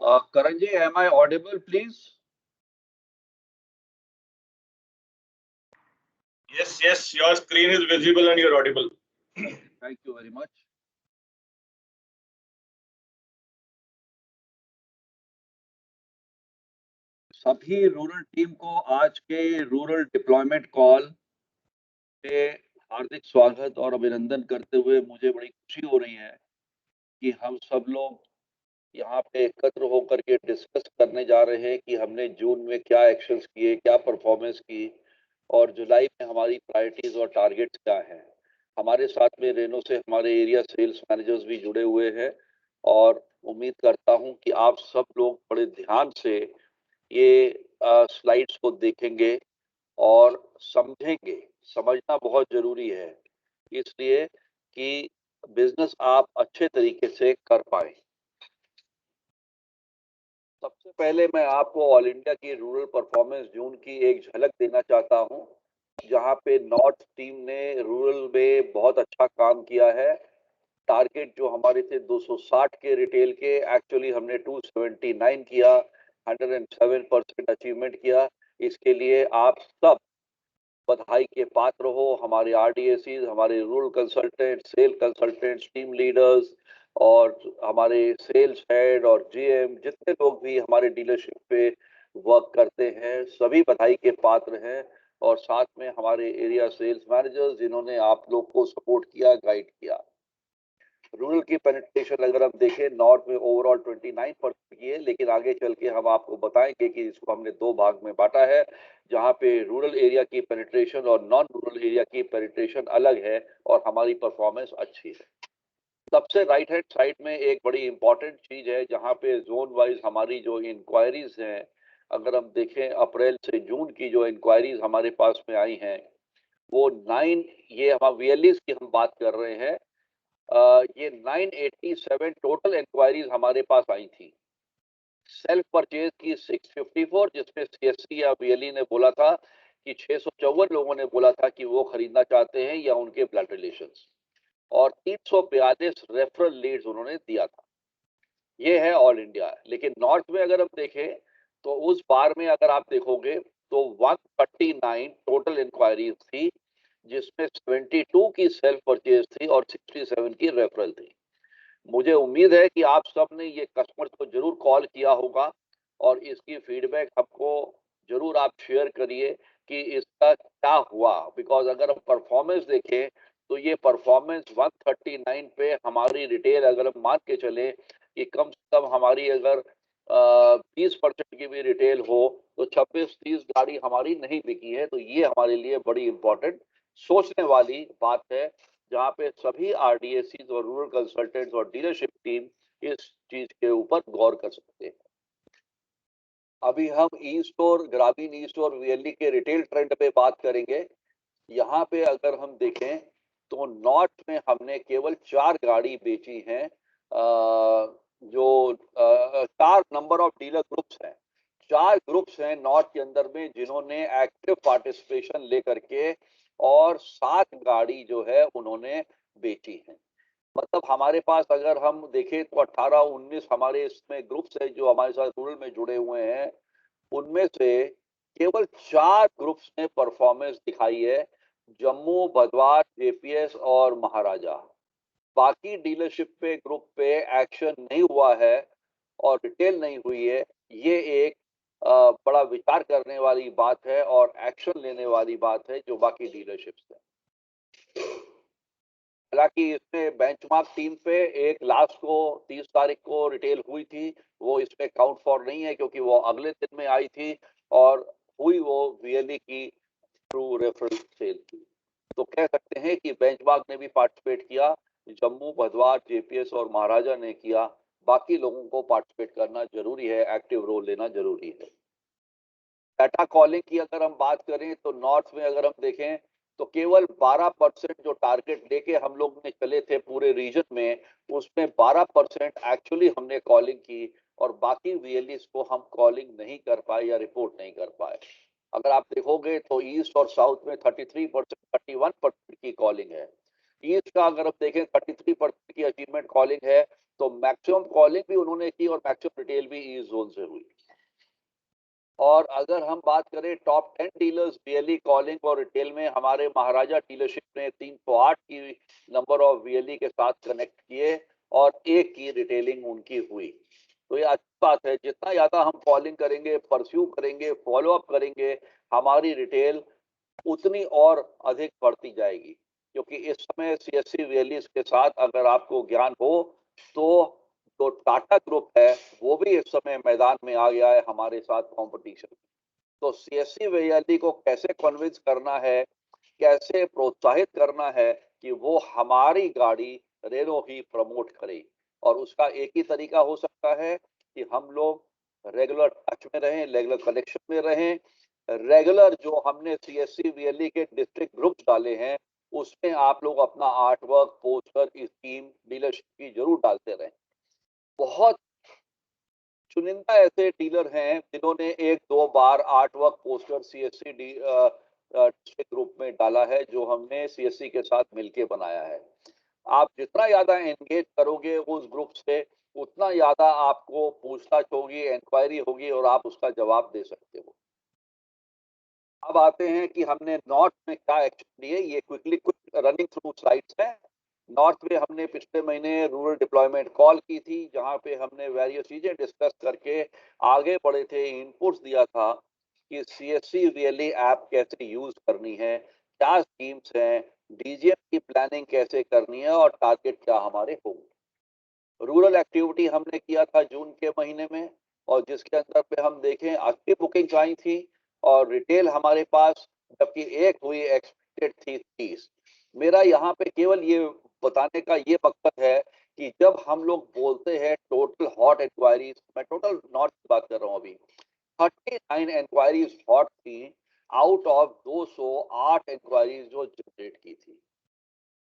Karan ji, am I audible, please? Yes, your screen is visible and you're audible. Thank you very much. सभी rural team को आज के rural deployment call पे हार्दिक स्वागत और अभिनंदन करते हुए मुझे बड़ी खुशी हो रही है कि हम सब लोग यहाँ पे एकत्र होकर के डिस्कस करने जा रहे हैं कि हमने जून में क्या एक्शंस किए, क्या परफॉर्मेंस की और जुलाई में हमारी प्रायोरिटीज और टारगेट्स क्या हैं। हमारे साथ में रेनो से हमारे एरिया सेल्स मैनेजर्स भी जुड़े हुए हैं और उम्मीद करता हूं कि आप सब लोग बड़े ध्यान से ये स्लाइड्स को देखेंगे और समझेंगे। समझना बहुत जरूरी है इसलिए कि बिजनेस आप अच्छे तरीके से कर पाए। सबसे पहले मैं आपको ऑल इंडिया की रूरल परफॉर्मेंस जून की एक झलक देना चाहता हूं, जहां पे नॉर्थ टीम ने रूरल में बहुत अच्छा काम किया है। टारगेट जो हमारे थे 260 के रिटेल के, एक्चुअली हमने 279 किया, 107% अचीवमेंट किया। इसके लिए आप सब बधाई के पात्र हो। हमारे आरडीएसी, हमारे rural consultant, sale consultants, team leaders और हमारे सेल्स हेड और जीएम, जितने लोग भी हमारे डीलरशिप पे वर्क करते हैं, सभी बधाई के पात्र हैं। और साथ में हमारे एरिया सेल्स मैनेजर्स जिन्होंने आप लोग को सपोर्ट किया, गाइड किया। रूरल की पेनिट्रेशन अगर हम देखें, नॉर्थ में ओवरऑल 29% की है, लेकिन आगे चल के हम आपको बताएंगे कि इसको हमने दो भाग में बांटा है, जहां पे रूरल एरिया की पेनिट्रेशन और नॉन रूरल एरिया की पेनिट्रेशन अलग है और हमारी परफॉर्मेंस अच्छी है। सबसे राइट हैंड साइड में एक बड़ी इंपॉर्टेंट चीज है, जहां पे जोन वाइज हमारी जो इंक्वायरीज हैं, अगर हम देखें अप्रैल से जून की जो इंक्वायरीज हमारे पास में आई हैं, वो 9, ये हम वीएलईज की हम बात कर रहे हैं, ये 987 टोटल इंक्वायरीज हमारे पास आई थी। सेल्फ परचेज की 654, जिसमें सीएससी या बीएलई ने बोला था कि 654 लोगों ने बोला था कि वो खरीदना चाहते हैं या उनके ब्लड रिलेशंस, और 342 रेफरल लीड्स उन्होंने दिया था। ये है ऑल इंडिया। लेकिन नॉर्थ में अगर हम देखें तो उस बार में अगर आप देखोगे तो 139 टोटल इंक्वायरीज थी, जिसमें 72 की सेल्फ परचेज थी और 67 की रेफरल थी। मुझे उम्मीद है कि आप सब ने ये कस्टमर्स को जरूर कॉल किया होगा और इसकी फीडबैक हमको जरूर आप शेयर करिए कि इसका क्या हुआ। बिकॉज अगर हम परफॉर्मेंस देखें तो ये परफॉर्मेंस 139 पे हमारी रिटेल अगर हम मान के चले कि कम से कम हमारी अगर 20% की भी रिटेल हो तो 26-30 गाड़ी हमारी नहीं बिकी है। तो ये हमारे लिए बड़ी इंपॉर्टेंट सोचने वाली बात है, जहाँ पे सभी आरडीएसी और रूरल कंसल्टेंट्स और डीलरशिप टीम इस चीज के ऊपर गौर कर सकते हैं। अभी हम ई स्टोर, ग्रामीण ई स्टोर वीएलडी के रिटेल ट्रेंड पे बात करेंगे। यहाँ पे अगर हम देखें तो नॉर्थ में हमने केवल 4 गाड़ी बेची हैं। जो 4 नंबर ऑफ डीलर ग्रुप्स हैं, 4 ग्रुप्स हैं नॉर्थ के अंदर में जिन्होंने एक्टिव पार्टिसिपेशन लेकर के और 7 गाड़ी जो है उन्होंने बेची है। मतलब हमारे पास अगर हम देखें तो 18-19 हमारे इसमें ग्रुप्स है जो हमारे साथ रूरल में जुड़े हुए हैं। उनमें से केवल 4 ग्रुप्स ने परफॉर्मेंस दिखाई है, जम्मू, भदवार, जेपीएस और महाराजा। बाकी डीलरशिप पे ग्रुप पे एक्शन नहीं हुआ है और रिटेल नहीं हुई है। ये एक बड़ा विचार करने वाली बात है और एक्शन लेने वाली बात है जो बाकी डीलरशिप्स है। हालांकि इसमें बेंचमार्क टीम पे एक लास्ट को 30 तारीख को रिटेल हुई थी, वो इसमें काउंट फॉर नहीं है क्योंकि वो अगले दिन में आई थी और हुई वो वीएलई की थ्रू रेफरल सेल थी। तो कह सकते हैं कि बेंचमार्क ने भी पार्टिसिपेट किया, जम्मू, भदवार, जेपीएस और महाराजा ने किया। बाकी लोगों को पार्टिसिपेट करना जरूरी है, एक्टिव रोल लेना जरूरी है। डाटा कॉलिंग की अगर हम बात करें तो नॉर्थ में अगर हम देखें तो केवल 12% जो टारगेट लेके हम लोग ने चले थे पूरे रीजन में, उसमें 12% एक्चुअली हमने कॉलिंग की और बाकी वीएलईस को हम कॉलिंग नहीं कर पाए या रिपोर्ट नहीं कर पाए। अगर आप देखोगे तो ईस्ट और साउथ में 33%, 31% की कॉलिंग है। ईस्ट का अगर आप देखें 33% की अचीवमेंट कॉलिंग है तो मैक्सिमम कॉलिंग भी उन्होंने की और मैक्सिमम रिटेल भी ईस्ट जोन से हुई। और अगर हम बात करें टॉप 10 डीलर्स वीएलई कॉलिंग और रिटेल में, हमारे महाराजा डीलरशिप ने 308 की नंबर ऑफ वीएलई के साथ कनेक्ट किए और 1 की रिटेलिंग उनकी हुई। तो ये अच्छी बात है, जितना ज़्यादा हम कॉलिंग करेंगे, परस्यू करेंगे, फॉलो अप करेंगे, हमारी रिटेल उतनी और अधिक बढ़ती जाएगी। क्योंकि इस समय सीएससी वीएलईज़ के साथ अगर आपको ज्ञान हो, तो जो टाटा ग्रुप है, वो भी इस समय मैदान में आ गया है हमारे साथ कॉम्पिटिशन में। तो सीएससी वीएलई को कैसे कन्विंस करना है, कैसे प्रोत्साहित करना है कि वो हमारी गाड़ी रेनो ही प्रमोट करे। और उसका एक ही तरीका हो सकता है कि हम लोग रेगुलर टच में रहें, रेगुलर कनेक्शन में रहें, रेगुलर जो हमने सीएससी वीएलई के डिस्ट्रिक्ट ग्रुप्स डाले हैं, उसमें आप लोग अपना art work, poster, scheme, dealership की जरूर डालते रहें। बहुत चुनिंदा ऐसे डीलर हैं जिन्होंने 1-2 बार art work, poster CSC district group में डाला है, जो हमने सीएससी के साथ मिलके बनाया है। आप जितना ज़्यादा एंगेज करोगे उस ग्रुप से, उतना ज़्यादा आपको पूछताछ होगी, इंक्वायरी होगी और आप उसका जवाब दे सकते हो। अब आते हैं कि हमने नॉर्थ में क्या एक्शन लिए, ये quickly quick running through slides हैं। नॉर्थ में हमने पिछले महीने रूरल डिप्लॉयमेंट कॉल की थी, जहां पे हमने वेरियस चीजें डिस्कस करके आगे बढ़े थे, इनपुट्स दिया था कि सीएससी वीएलई ऐप कैसे यूज करनी है, क्या स्कीम्स हैं, डीजीएम की प्लानिंग कैसे करनी है और टारगेट क्या हमारे होंगे। रूरल एक्टिविटी हमने किया था जून के महीने में, और जिसके अंदर पे हम देखें अच्छी बुकिंग आई थी और रिटेल हमारे पास जबकि एक हुई एक्सपेक्टेड थी 30। मेरा यहाँ पे केवल ये बताने का ये मकसद है कि जब हम लोग बोलते हैं टोटल हॉट इंक्वायरीज, मैं टोटल नॉर्थ की बात कर रहा हूँ अभी, 39 इंक्वायरीज हॉट थी आउट ऑफ 208 इंक्वायरीज जो जनरेट की थी।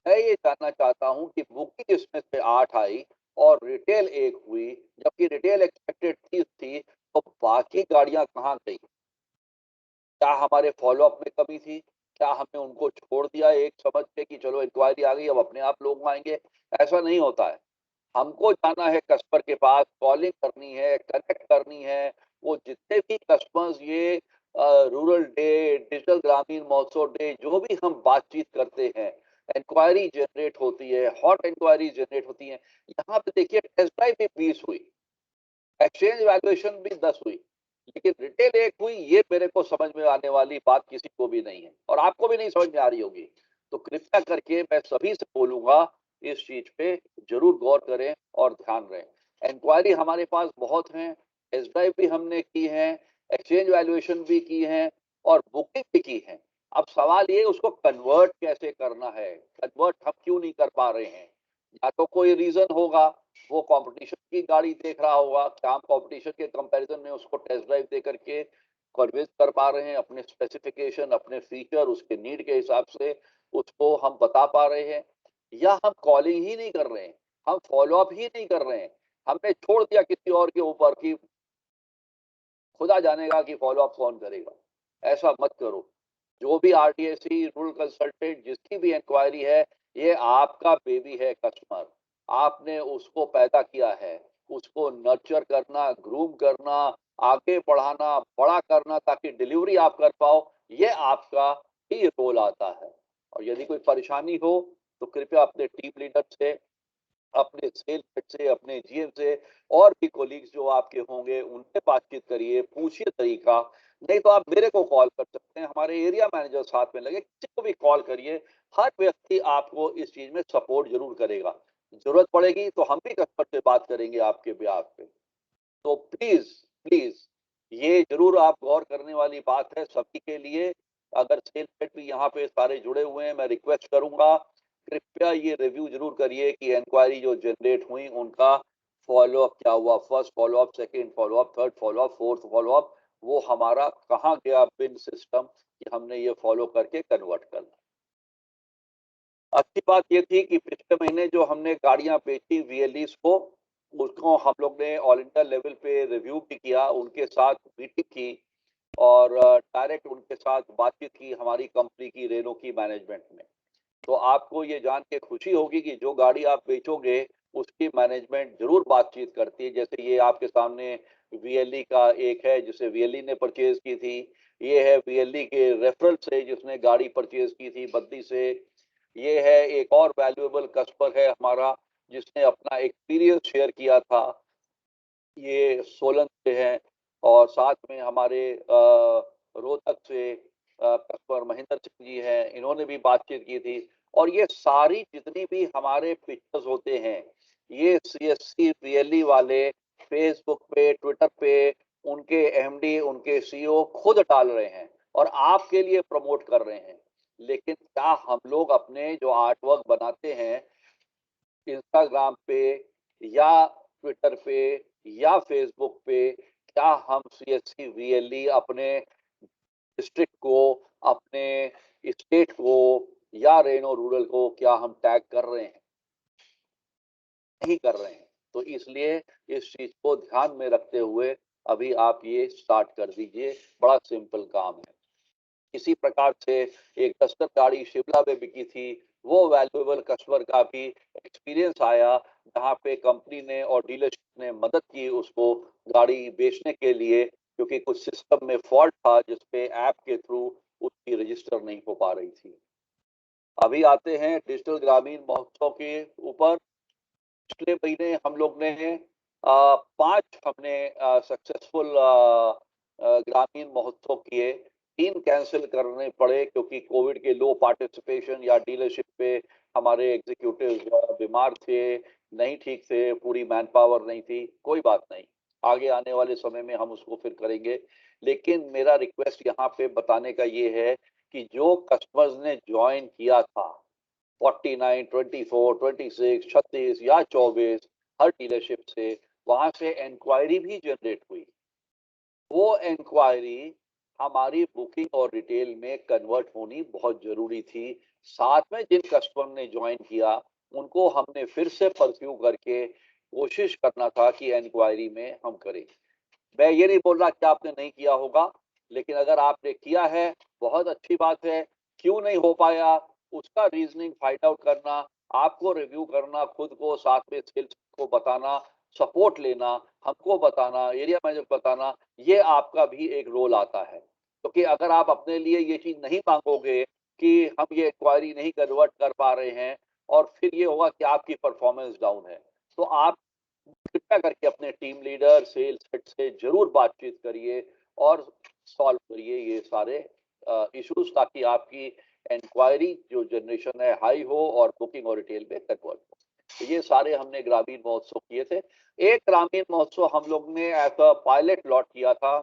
मैं ये जानना चाहता हूँ कि बुकिंग इसमें से 8 आई और रिटेल 1 हुई, जबकि रिटेल एक्सपेक्टेड 30 थी, तो बाकी गाड़ियां कहाँ गई? क्या हमारे फॉलो अप में कमी थी? क्या हमने उनको छोड़ दिया एक समझ के कि चलो इंक्वायरी आ गई अब अपने आप लोग आएंगे? ऐसा नहीं होता है। हमको जाना है कस्टमर के पास, कॉलिंग करनी है, कनेक्ट करनी है। वो जितने भी कस्टमर्स ये रूरल डे, डिजिटल ग्रामीण महोत्सव डे, जो भी हम बातचीत करते हैं, इंक्वायरी जनरेट होती है, हॉट इंक्वायरी जनरेट होती है। यहाँ पे देखिए टेस्ट ड्राइव भी 20 हुई, एक्सचेंज वैल्यूएशन भी 10 हुई, लेकिन रिटेल 1 हुई। ये मेरे को समझ में आने वाली बात किसी को भी नहीं है और आपको भी नहीं समझ में आ रही होगी। तो कृपया करके मैं सभी से बोलूंगा, इस चीज पे जरूर गौर करें और ध्यान रहें। इंक्वायरी हमारे पास बहुत हैं, टेस्ट ड्राइव भी हमने की है, एक्सचेंज वैल्यूएशन भी की है और बुकिंग भी की है। अब सवाल ये उसको कन्वर्ट कैसे करना है, कन्वर्ट हम क्यों नहीं कर पा रहे हैं? या तो कोई रीजन होगा, वो कंपटीशन की गाड़ी देख रहा होगा, क्या हम कंपटीशन के कंपैरिजन में उसको टेस्ट ड्राइव दे करके कन्विंस कर पा रहे हैं, अपने स्पेसिफिकेशन, अपने फीचर, उसके नीड के हिसाब से उसको हम बता पा रहे हैं, या हम कॉलिंग ही नहीं कर रहे हैं, हम फॉलो अप ही नहीं कर रहे हैं, हमने छोड़ दिया किसी और के ऊपर कि खुदा जानेगा कि फॉलो अप कौन करेगा। ऐसा मत करो। जो भी आरटीएसी, रूरल कंसल्टेंट, जिसकी भी इंक्वायरी है, ये आपका बेबी है कस्टमर। आपने उसको पैदा किया है, उसको नर्चर करना, ग्रूम करना, आगे बढ़ाना, बड़ा करना ताकि डिलीवरी आप कर पाओ, ये आपका ही रोल आता है। और यदि कोई परेशानी हो तो कृपया अपने टीम लीडर से, अपने सेल्स हेड से, अपने जीएम से और भी कोलीग्स जो आपके होंगे उनसे बातचीत करिए, पूछिए तरीका। नहीं तो आप मेरे को कॉल कर सकते हैं, हमारे एरिया मैनेजर साथ में लगे, किसी को भी कॉल करिए। हर व्यक्ति आपको इस चीज में सपोर्ट जरूर करेगा। जरूरत पड़ेगी तो हम भी कस्टमर से बात करेंगे आपके ब्याह पे। तो प्लीज प्लीज ये जरूर आप गौर करने वाली बात है सभी के लिए। अगर सेल्स हेड भी यहाँ पे सारे जुड़े हुए हैं, मैं रिक्वेस्ट करूंगा कृपया ये रिव्यू जरूर करिए कि इंक्वायरी जो जनरेट हुई उनका फॉलो अप क्या हुआ, first follow up, second follow up, third follow up, fourth follow up, वो हमारा कहाँ गया बिन सिस्टम कि हमने ये फॉलो करके कन्वर्ट करना। अच्छी बात ये थी कि पिछले महीने जो हमने गाड़ियां बेची वीएलईस को, उसको हम लोग ने ऑल इंडिया लेवल पे रिव्यू भी किया, उनके साथ मीटिंग की और डायरेक्ट उनके साथ बातचीत की हमारी कंपनी की, रेनो की मैनेजमेंट ने। तो आपको ये जान के खुशी होगी कि जो गाड़ी आप बेचोगे उसकी मैनेजमेंट जरूर बातचीत करती है। जैसे ये आपके सामने वीएलई का एक है जिसे वीएलई ने परचेज की थी, ये है वीएलई के रेफरल से जिसने गाड़ी परचेज की थी बद्दी से, ये है एक और वैल्यूएबल कस्टमर है हमारा जिसने अपना एक्सपीरियंस शेयर किया था, ये सोलन से हैं। और साथ में हमारे रोहतक से कस्टमर महेंद्र सिंह जी हैं, इन्होंने भी बातचीत की थी। और ये सारी जितनी भी हमारे पिक्चर्स होते हैं, ये सीएससी वीएलई वाले फेसबुक पे, ट्विटर पे उनके एमडी, उनके सीईओ खुद डाल रहे हैं और आपके लिए प्रमोट कर रहे हैं। लेकिन क्या हम लोग अपने जो आर्टवर्क बनाते हैं इंस्टाग्राम पे या ट्विटर पे या फेसबुक पे, क्या हम सीएससी वीएलई अपने डिस्ट्रिक्ट को, अपने स्टेट को या रेनो रूरल को क्या हम टैग कर रहे हैं? नहीं कर रहे हैं। तो इसलिए इस चीज को ध्यान में रखते हुए अभी आप ये स्टार्ट कर दीजिए, बड़ा सिंपल काम है। इसी प्रकार से एक डस्टर गाड़ी शिमला में बिकी थी, वो वैल्यूएबल कस्टमर का भी एक्सपीरियंस आया, जहाँ पे कंपनी ने और डीलरशिप ने मदद की उसको गाड़ी बेचने के लिए, क्योंकि कुछ सिस्टम में फॉल्ट था जिसपे ऐप के थ्रू उसकी रजिस्टर नहीं हो पा रही थी। अभी आते हैं डिजिटल ग्रामीण महोत्सव के ऊपर। पिछले महीने हम लोग ने 5 हमने सक्सेसफुल ग्रामीण महोत्सव किए। 3 कैंसल करने पड़े क्योंकि कोविड के लो पार्टिसिपेशन या डीलरशिप पे हमारे एग्जीक्यूटिव बीमार थे, नहीं ठीक थे, पूरी मैन पावर नहीं थी। कोई बात नहीं, आगे आने वाले समय में हम उसको फिर करेंगे। लेकिन मेरा रिक्वेस्ट यहाँ पे बताने का ये है कि जो कस्टमर्स ने जॉइन किया था 49, 24, 26, 36 या 24 हर डीलरशिप से, वहां से इंक्वायरी भी जनरेट हुई। वो इंक्वायरी हमारी बुकिंग और रिटेल में कन्वर्ट होनी बहुत जरूरी थी। साथ में जिन कस्टमर ने ज्वाइन किया उनको हमने फिर से परस्यू करके कोशिश करना था कि इंक्वायरी में हम करें। मैं ये नहीं बोल रहा कि आपने नहीं किया होगा, लेकिन अगर आपने किया है, बहुत अच्छी बात है। क्यों नहीं हो पाया, उसका रीज़निंग फाइंड आउट करना, आपको रिव्यू करना, खुद को साथ में सेल्स को बताना, सपोर्ट लेना, हमको बताना, एरिया मैनेजर को बताना, ये आपका भी एक रोल आता है। क्योंकि अगर आप अपने लिए ये चीज़ नहीं माँगोगे कि हम ये इंक्वायरी नहीं कन्वर्ट कर पा रहे हैं और फिर ये होगा कि आपकी परफॉर्मेंस डाउन है। तो आप कृपया करके अपने टीम लीडर, सेल्स हेड से जरूर बातचीत करिए और सॉल्व करिए ये सारे इश्यूज, ताकि आपकी इंक्वायरी जो जनरेशन है हाई हो और बुकिंग और रिटेल में कन्वर्ट हो। तो ये सारे हमने ग्रामीण महोत्सव किए थे। एक ग्रामीण महोत्सव हम लोग ने एज अ पायलट लॉट किया था,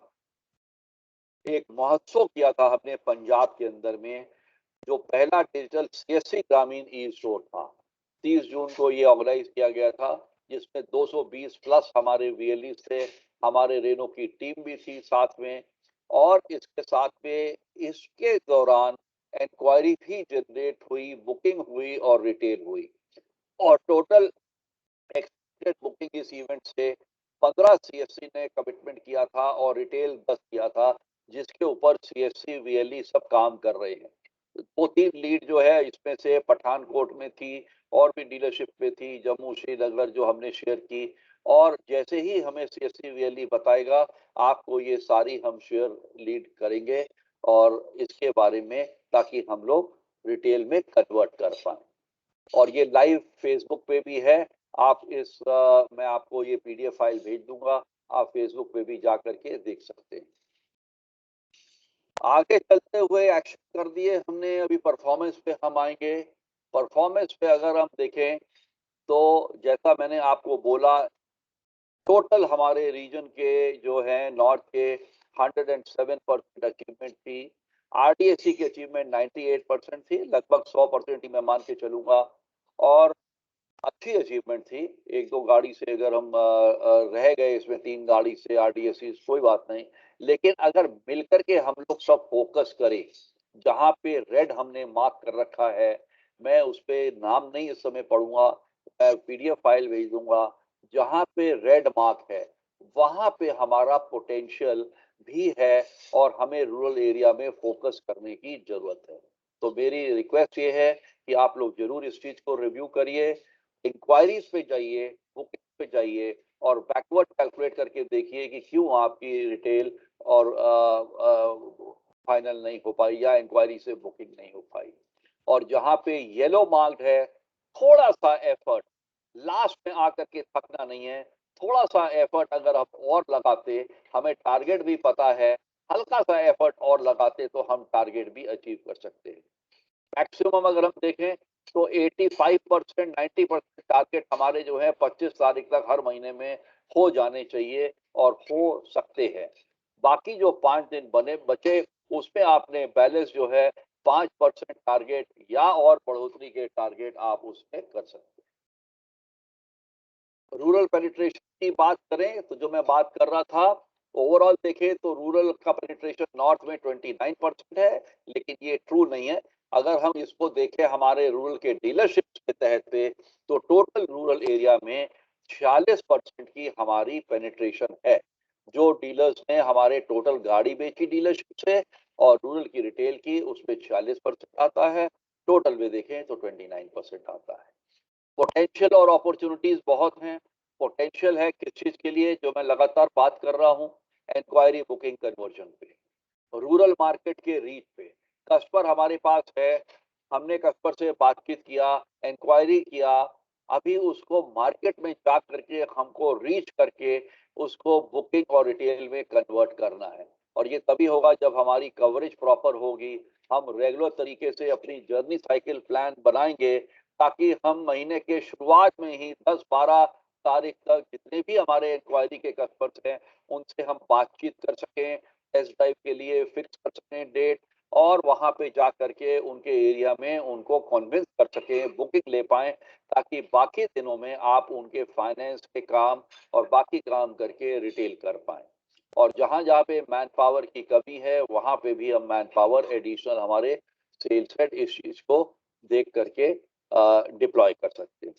एक महोत्सव किया था हमने पंजाब के अंदर में, जो पहला डिजिटल सीएससी ग्रामीण ई स्टोर था। 30 जून को ये ऑर्गेनाइज किया गया था, जिसमें 220 प्लस हमारे वीएलई थे, हमारे रेनो की टीम भी थी साथ में। और इसके साथ में इसके दौरान इंक्वायरी भी जनरेट हुई, बुकिंग हुई और रिटेल हुई। और टोटल एक्सपेक्टेड बुकिंग इस इवेंट से 15 सीएससी ने कमिटमेंट किया था और रिटेल 10 किया था, जिसके ऊपर सीएससी वीएलई सब काम कर रहे हैं। 2-3 लीड जो है इसमें से पठानकोट में थी और भी डीलरशिप में थी, जम्मू श्रीनगर जो हमने शेयर की। और जैसे ही हमें सीएससी वीएलई बताएगा, आपको ये सारी हम शेयर लीड करेंगे और इसके बारे में, ताकि हम लोग रिटेल में कन्वर्ट कर पाए। और ये लाइव फेसबुक पे भी है। आप मैं आपको ये पीडीएफ फाइल भेज दूंगा, आप फेसबुक पे भी जा करके देख सकते हैं। आगे चलते हुए एक्शन कर दिए हमने, अभी परफॉर्मेंस पे हम आएंगे। परफॉर्मेंस पे अगर हम देखें तो जैसा मैंने आपको बोला, टोटल हमारे रीजन के जो है नॉर्थ के 107% अचीवमेंट थी। आरडीएससी की अचीवमेंट 98% थी, लगभग 100% ही मैं मान के चलूंगा। और अच्छी अचीवमेंट थी। 1-2 गाड़ी से अगर हम रह गए इसमें, 3 गाड़ी से आरडीएससी, कोई बात नहीं। लेकिन अगर मिलकर के हम लोग सब फोकस करें, जहाँ पे रेड हमने मार्क कर रखा है, मैं उस पे नाम नहीं इस समय पढ़ूंगा, मैं पीडीएफ फाइल भेज दूंगा। जहाँ पे रेड मार्क है, वहाँ पे हमारा पोटेंशियल भी है और हमें रूरल एरिया में फोकस करने की जरूरत है। तो मेरी रिक्वेस्ट ये है कि आप लोग जरूर इस चीज को रिव्यू करिए इंक्वायरीज पे जाइए, बुकिंग पे जाइए और बैकवर्ड कैलकुलेट करके देखिए कि क्यों आपकी रिटेल और फाइनल नहीं हो पाई या इंक्वायरी से बुकिंग नहीं हो पाई। और जहाँ पे येलो मार्क्ड है, थोड़ा सा एफर्ट, लास्ट में आकर के थकना नहीं है, थोड़ा सा एफर्ट अगर हम और लगाते, हमें टारगेट भी पता है, हल्का सा एफर्ट और लगाते तो हम टारगेट भी अचीव कर सकते हैं। मैक्सिमम अगर हम देखें तो 85% 90% टारगेट हमारे जो है 25 तारीख तक हर महीने में हो जाने चाहिए और हो सकते हैं। बाकी जो 5 दिन बने बचे उसमें आपने बैलेंस जो है 5% टारगेट या और बढ़ोतरी के टारगेट आप उसमें कर सकते हैं। रूरल पेनिट्रेशन की बात करें तो जो मैं बात कर रहा था, ओवरऑल देखें तो रूरल का पेनिट्रेशन नॉर्थ में 29% है, लेकिन ये ट्रू नहीं है। अगर हम इसको देखें हमारे रूरल के डीलरशिप्स के तहत पे, तो टोटल रूरल एरिया में 46% की हमारी पेनिट्रेशन है। जो डीलर्स ने हमारे टोटल गाड़ी बेची डीलरशिप से और रूरल की रिटेल की उसमें 46% आता है, टोटल में देखें तो 29% आता है। पोटेंशियल और अपॉर्चुनिटीज बहुत हैं। पोटेंशियल है किस चीज के लिए, जो मैं लगातार बात कर रहा हूँ, इंक्वायरी बुकिंग कन्वर्जन पे, रूरल मार्केट के रीच पे। कस्टमर हमारे पास है, हमने कस्टमर से बातचीत किया, इंक्वायरी किया, अभी उसको मार्केट में जा करके हमको रीच करके उसको बुकिंग और रिटेल में कन्वर्ट करना है। और ये तभी होगा जब हमारी कवरेज प्रॉपर होगी, हम रेगुलर तरीके से अपनी जर्नी साइकिल प्लान बनाएंगे, ताकि हम महीने के शुरुआत में ही 10-12 तारीख तक जितने भी हमारे इंक्वायरी के कस्टमर्स हैं उनसे हम बातचीत कर सकें, टेस्ट ड्राइव के लिए फिक्स कर सकें डेट, और वहां पे जा करके उनके एरिया में उनको कन्विंस कर सकें, बुकिंग ले पाएं, ताकि बाकी दिनों में आप उनके फाइनेंस के काम और बाकी काम करके रिटेल कर पाएं। और जहां जहां पे मैन पावर की कमी है वहां पे भी हम मैन पावर एडिशनल हमारे सेल्स हेड इस चीज को देख करके डिप्लॉय कर सकते हैं।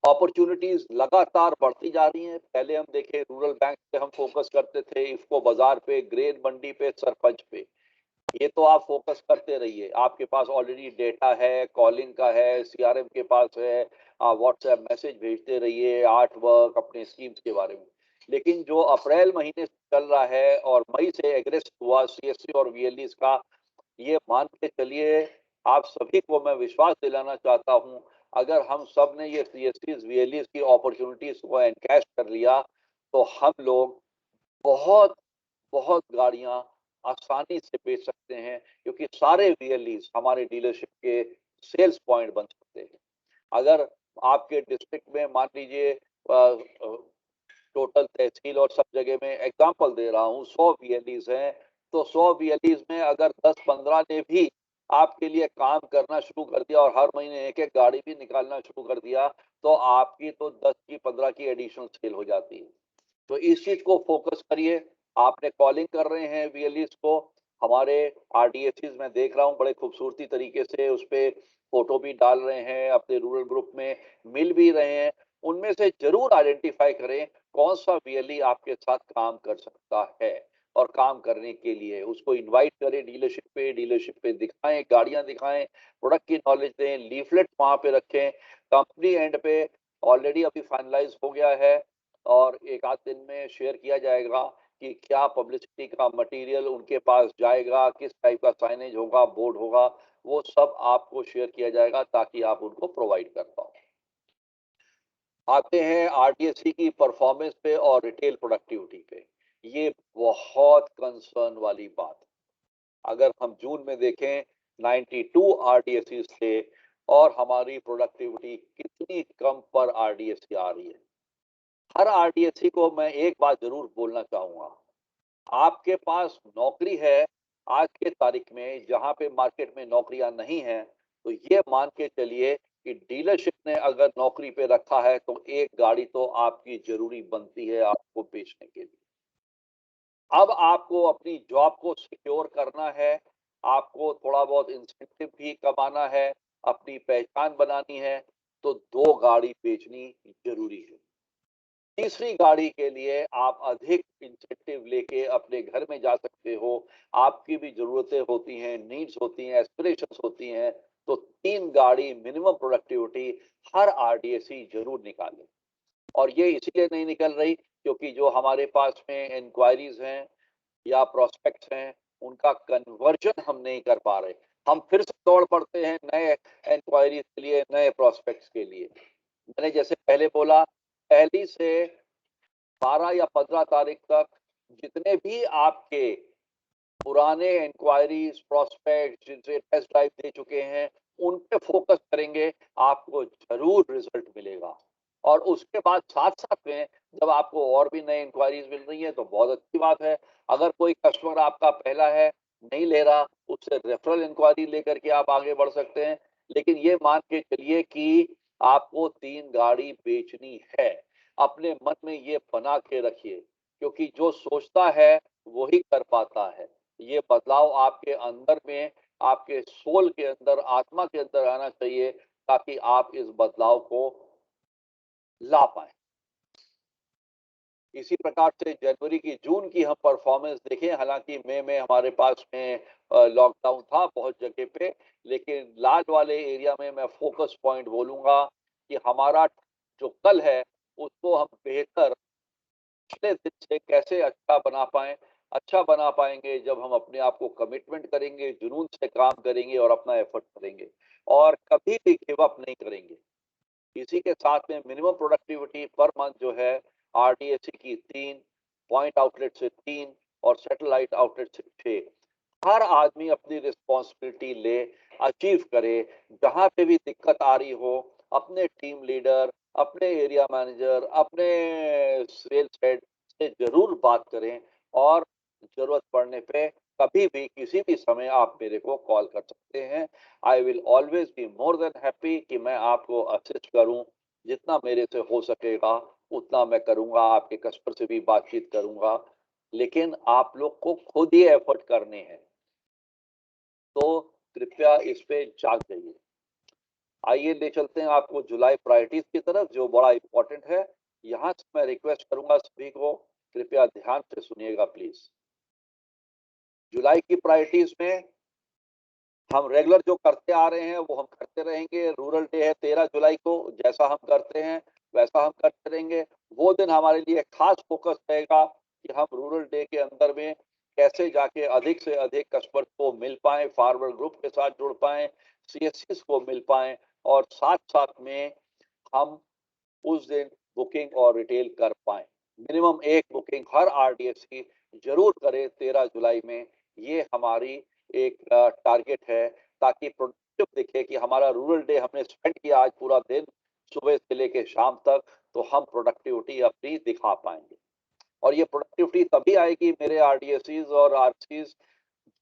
अपॉर्चुनिटीज लगातार बढ़ती जा रही हैं। पहले हम देखें रूरल बैंक पे हम फोकस करते थे, इफ्को बाजार पे, ग्रेन मंडी पे, सरपंच पे। ये तो आप फोकस करते रहिए, आपके पास ऑलरेडी डेटा है, कॉलिंग का है, सीआरएम के पास है, आप व्हाट्सएप मैसेज भेजते रहिए, आर्ट वर्क अपने स्कीम्स के बारे में। लेकिन जो अप्रैल महीने से चल रहा है और मई से एग्रेसिव हुआ सीएससी और वीएलईज का, ये मान के चलिए, आप सभी को मैं विश्वास दिलाना चाहता हूं, अगर हम सब ने ये सीएससीज वीएलईज की अपॉर्चुनिटीज को एनकैश कर लिया तो हम लोग बहुत बहुत गाड़ियां आसानी से बेच सकते हैं, क्योंकि सारे वीएलईज हमारे डीलरशिप के सेल्स पॉइंट बन सकते हैं। अगर आपके डिस्ट्रिक्ट में मान लीजिए टोटल तहसील और सब जगह में एग्जांपल दे रहा हूँ 100 वीएलईज हैं, तो 100 वीएलईज में अगर 10-15 ने भी आपके लिए काम करना शुरू कर दिया और हर महीने एक एक गाड़ी भी निकालना शुरू कर दिया, तो आपकी तो 10 की 15 की एडिशनल सेल हो जाती है। तो इस चीज को फोकस करिए। आपने कॉलिंग कर रहे हैं वीएलईज को, हमारे आरडीएसीज में देख रहा हूँ बड़े खूबसूरती तरीके से उस पे फोटो भी डाल रहे हैं, अपने रूरल ग्रुप में मिल भी रहे हैं। उनमें से जरूर आइडेंटिफाई करें कौन सा वीएलई आपके साथ काम कर सकता है, और काम करने के लिए उसको इनवाइट करें डीलरशिप पे दिखाएं, गाड़ियां दिखाएं, प्रोडक्ट की नॉलेज दें, लीफलेट वहां पे रखें। कंपनी एंड पे ऑलरेडी अभी फाइनलाइज हो गया है और एक आध दिन में शेयर किया जाएगा कि क्या पब्लिसिटी का मटेरियल उनके पास जाएगा, किस टाइप का साइनेज होगा, बोर्ड होगा, वो सब आपको शेयर किया जाएगा ताकि आप उनको प्रोवाइड कर पाओ। आते हैं आरटीएससी की परफॉर्मेंस पे और रिटेल प्रोडक्टिविटी पे। ये बहुत कंसर्न वाली बात है। अगर हम जून में देखें 92 आरटीएससी थे और हमारी प्रोडक्टिविटी कितनी कम पर आरडीएससी आ रही है। हर आरडीएससी को मैं एक बात जरूर बोलना चाहूंगा, आपके पास नौकरी है आज के तारीख में जहां पे मार्केट में नौकरियां नहीं हैं, तो ये मान के चलिए कि डीलरशिप ने अगर नौकरी पे रखा है तो एक गाड़ी तो आपकी जरूरी बनती है आपको बेचने के लिए। अब आपको अपनी जॉब को सिक्योर करना है, आपको थोड़ा बहुत इंसेंटिव भी कमाना है, अपनी पहचान बनानी है, तो 2 गाड़ी बेचनी जरूरी है। तीसरी गाड़ी के लिए आप अधिक इंसेंटिव लेके अपने घर में जा सकते हो, आपकी भी ज़रूरतें होती हैं, नीड्स होती हैं, एस्पिरेशंस होती हैं, तो 3 गाड़ी मिनिमम प्रोडक्टिविटी हर आरडीएसी जरूर निकाले। और ये इसलिए नहीं निकल रही क्योंकि जो हमारे पास में इंक्वायरीज हैं या प्रोस्पेक्ट्स हैं, उनका कन्वर्जन हम नहीं कर पा रहे। हम फिर से दौड़ पड़ते हैं नए इंक्वायरीज के लिए, नए प्रोस्पेक्ट्स के लिए। मैंने जैसे पहले बोला, पहली से 12 या 15 तारीख तक जितने भी आपके पुराने इंक्वायरीज, प्रोस्पेक्ट जिनसे टेस्ट ड्राइव दे चुके हैं, उन पे फोकस करेंगे, आपको ज़रूर रिजल्ट मिलेगा। और उसके बाद साथ-साथ में जब आपको और भी नए इंक्वायरीज मिल रही हैं, तो बहुत अच्छी बात है। अगर कोई कस्टमर आपका पहला है, नहीं ले रहा, उससे रेफरल इंक्वायरी लेकर के आप आगे बढ़ सकते हैं। लेकिन ये मान के चलिए कि आपको 3 गाड़ी बेचनी है। अपने मन में ये बना के रखिए, क्योंकि जो सोचता है, वही कर पाता है। ये बदलाव आपके अंदर में, आपके सोल के अंदर, आत्मा के अंदर आना चाहिए, ताकि आप इस बदलाव को ला पाएँ। इसी प्रकार से जनवरी की जून की हम परफॉर्मेंस देखें, हालाँकि मई में हमारे पास में लॉकडाउन था बहुत जगह पे, लेकिन लाल वाले एरिया में मैं फोकस पॉइंट बोलूँगा कि हमारा जो कल है, उसको हम बेहतर पिछले दिन से कैसे अच्छा बना पाएँ। अच्छा बना पाएँगे जब हम अपने आप को कमिटमेंट करेंगे, जुनून से काम करेंगे और अपना एफर्ट करेंगे और कभी भी गिव अप नहीं करेंगे। इसी के साथ में मिनिमम प्रोडक्टिविटी पर मंथ जो है आरडीएससी की 3, पॉइंट आउटलेट से 3 और सैटेलाइट आउटलेट से 6। हर आदमी अपनी रिस्पॉन्सिबिलिटी ले, अचीव करे। जहाँ पे भी दिक्कत आ रही हो, अपने टीम लीडर, अपने एरिया मैनेजर, अपने सेल्स हेड से ज़रूर बात करें और ज़रूरत पड़ने पे कभी भी, किसी भी समय आप मेरे को कॉल कर सकते हैं। I will always be more than happy कि मैं आपको असिस्ट करूं। जितना मेरे से हो सकेगा उतना मैं करूंगा, आपके कस्टमर से भी बातचीत करूंगा। लेकिन आप लोग को खुद ही एफर्ट करने हैं, तो कृपया इस पे जाग जाइए। आइए ले चलते हैं आपको जुलाई प्रायोरिटीज की तरफ, जो बड़ा इंपॉर्टेंट है। यहाँ से मैं रिक्वेस्ट करूंगा सभी को, कृपया ध्यान से सुनिएगा प्लीज। जुलाई की प्रायोरिटीज में हम रेगुलर जो करते आ रहे हैं वो हम करते रहेंगे। रूरल डे है 13 जुलाई को, जैसा हम करते हैं वैसा हम करते रहेंगे। वो दिन हमारे लिए खास फोकस रहेगा कि हम रूरल डे के अंदर में कैसे जाके अधिक से अधिक कस्टमर को मिल पाएँ, फार्मर ग्रुप के साथ जुड़ पाएँ, सीएससीज़ को मिल पाएँ और साथ-साथ में हम उस दिन बुकिंग और रिटेल कर पाएँ। मिनिमम 1 बुकिंग हर आरडीएससी ज़रूर करे 13 जुलाई में। ये हमारी एक टारगेट है, ताकि प्रोडक्टिव दिखे कि हमारा रूरल डे हमने स्पेंड किया आज पूरा दिन, सुबह से लेके शाम तक, तो हम प्रोडक्टिविटी अपनी दिखा पाएँगे। और ये प्रोडक्टिविटी तभी आएगी मेरे आरडीएसीज़ और आरसीज़,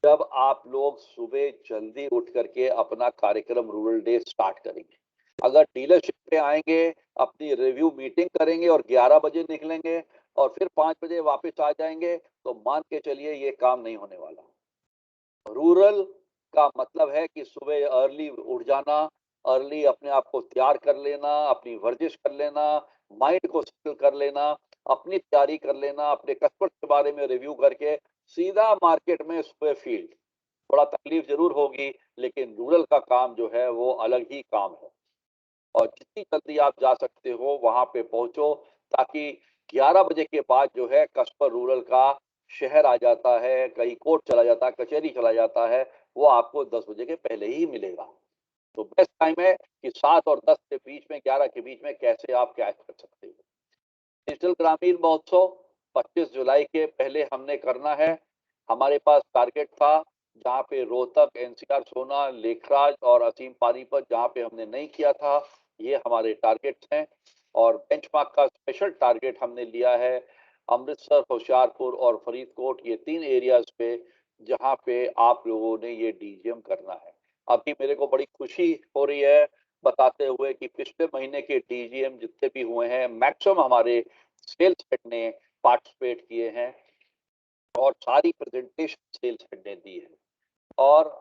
जब आप लोग सुबह जल्दी उठ करके अपना कार्यक्रम रूरल डे स्टार्ट करेंगे। अगर डीलरशिप पे आएँगे, अपनी रिव्यू मीटिंग करेंगे और 11 बजे निकलेंगे और फिर 5 बजे वापस आ जाएँगे, तो मान के चलिए ये काम नहीं होने वाला। रूरल का मतलब है कि सुबह अर्ली उठ जाना, अर्ली अपने आप को तैयार कर लेना, अपनी वर्जिश कर लेना, माइंड को सेटल कर लेना, अपनी तैयारी कर लेना, अपने कस्टमर के बारे में रिव्यू करके सीधा मार्केट में सुबह फील्ड। थोड़ा तकलीफ ज़रूर होगी, लेकिन रूरल का काम जो है वो अलग ही काम है। और जितनी जल्दी आप जा सकते हो वहाँ पे पहुँचो, ताकि 11 बजे के बाद जो है कस्टमर रूरल का शहर आ जाता है, कहीं कोर्ट चला जाता है, कचहरी चला जाता है, वो आपको 10 बजे के पहले ही मिलेगा। तो बेस्ट टाइम है कि 7 और 10 के बीच में, 11 के बीच में कैसे आप कैच कर सकते हो। डिजिटल ग्रामीण महोत्सव 25 जुलाई के पहले हमने करना है। हमारे पास टारगेट था, जहाँ पे रोहतक, एनसीआर सोना, लेखराज और असीम पानीपत जहाँ पे हमने नहीं किया था, ये हमारे टारगेट्स हैं। और बेंचमार्क का स्पेशल टारगेट हमने लिया है अमृतसर, होशियारपुर और फरीदकोट, ये 3 एरियाज़ पे, जहाँ पे आप लोगों ने ये डीजीएम करना है। अभी मेरे को बड़ी खुशी हो रही है बताते हुए कि पिछले महीने के डीजीएम जितने भी हुए हैं, मैक्सिमम हमारे सेल्स हेड ने पार्टिसिपेट किए हैं और सारी प्रेजेंटेशन सेल्स हेड ने दी है। और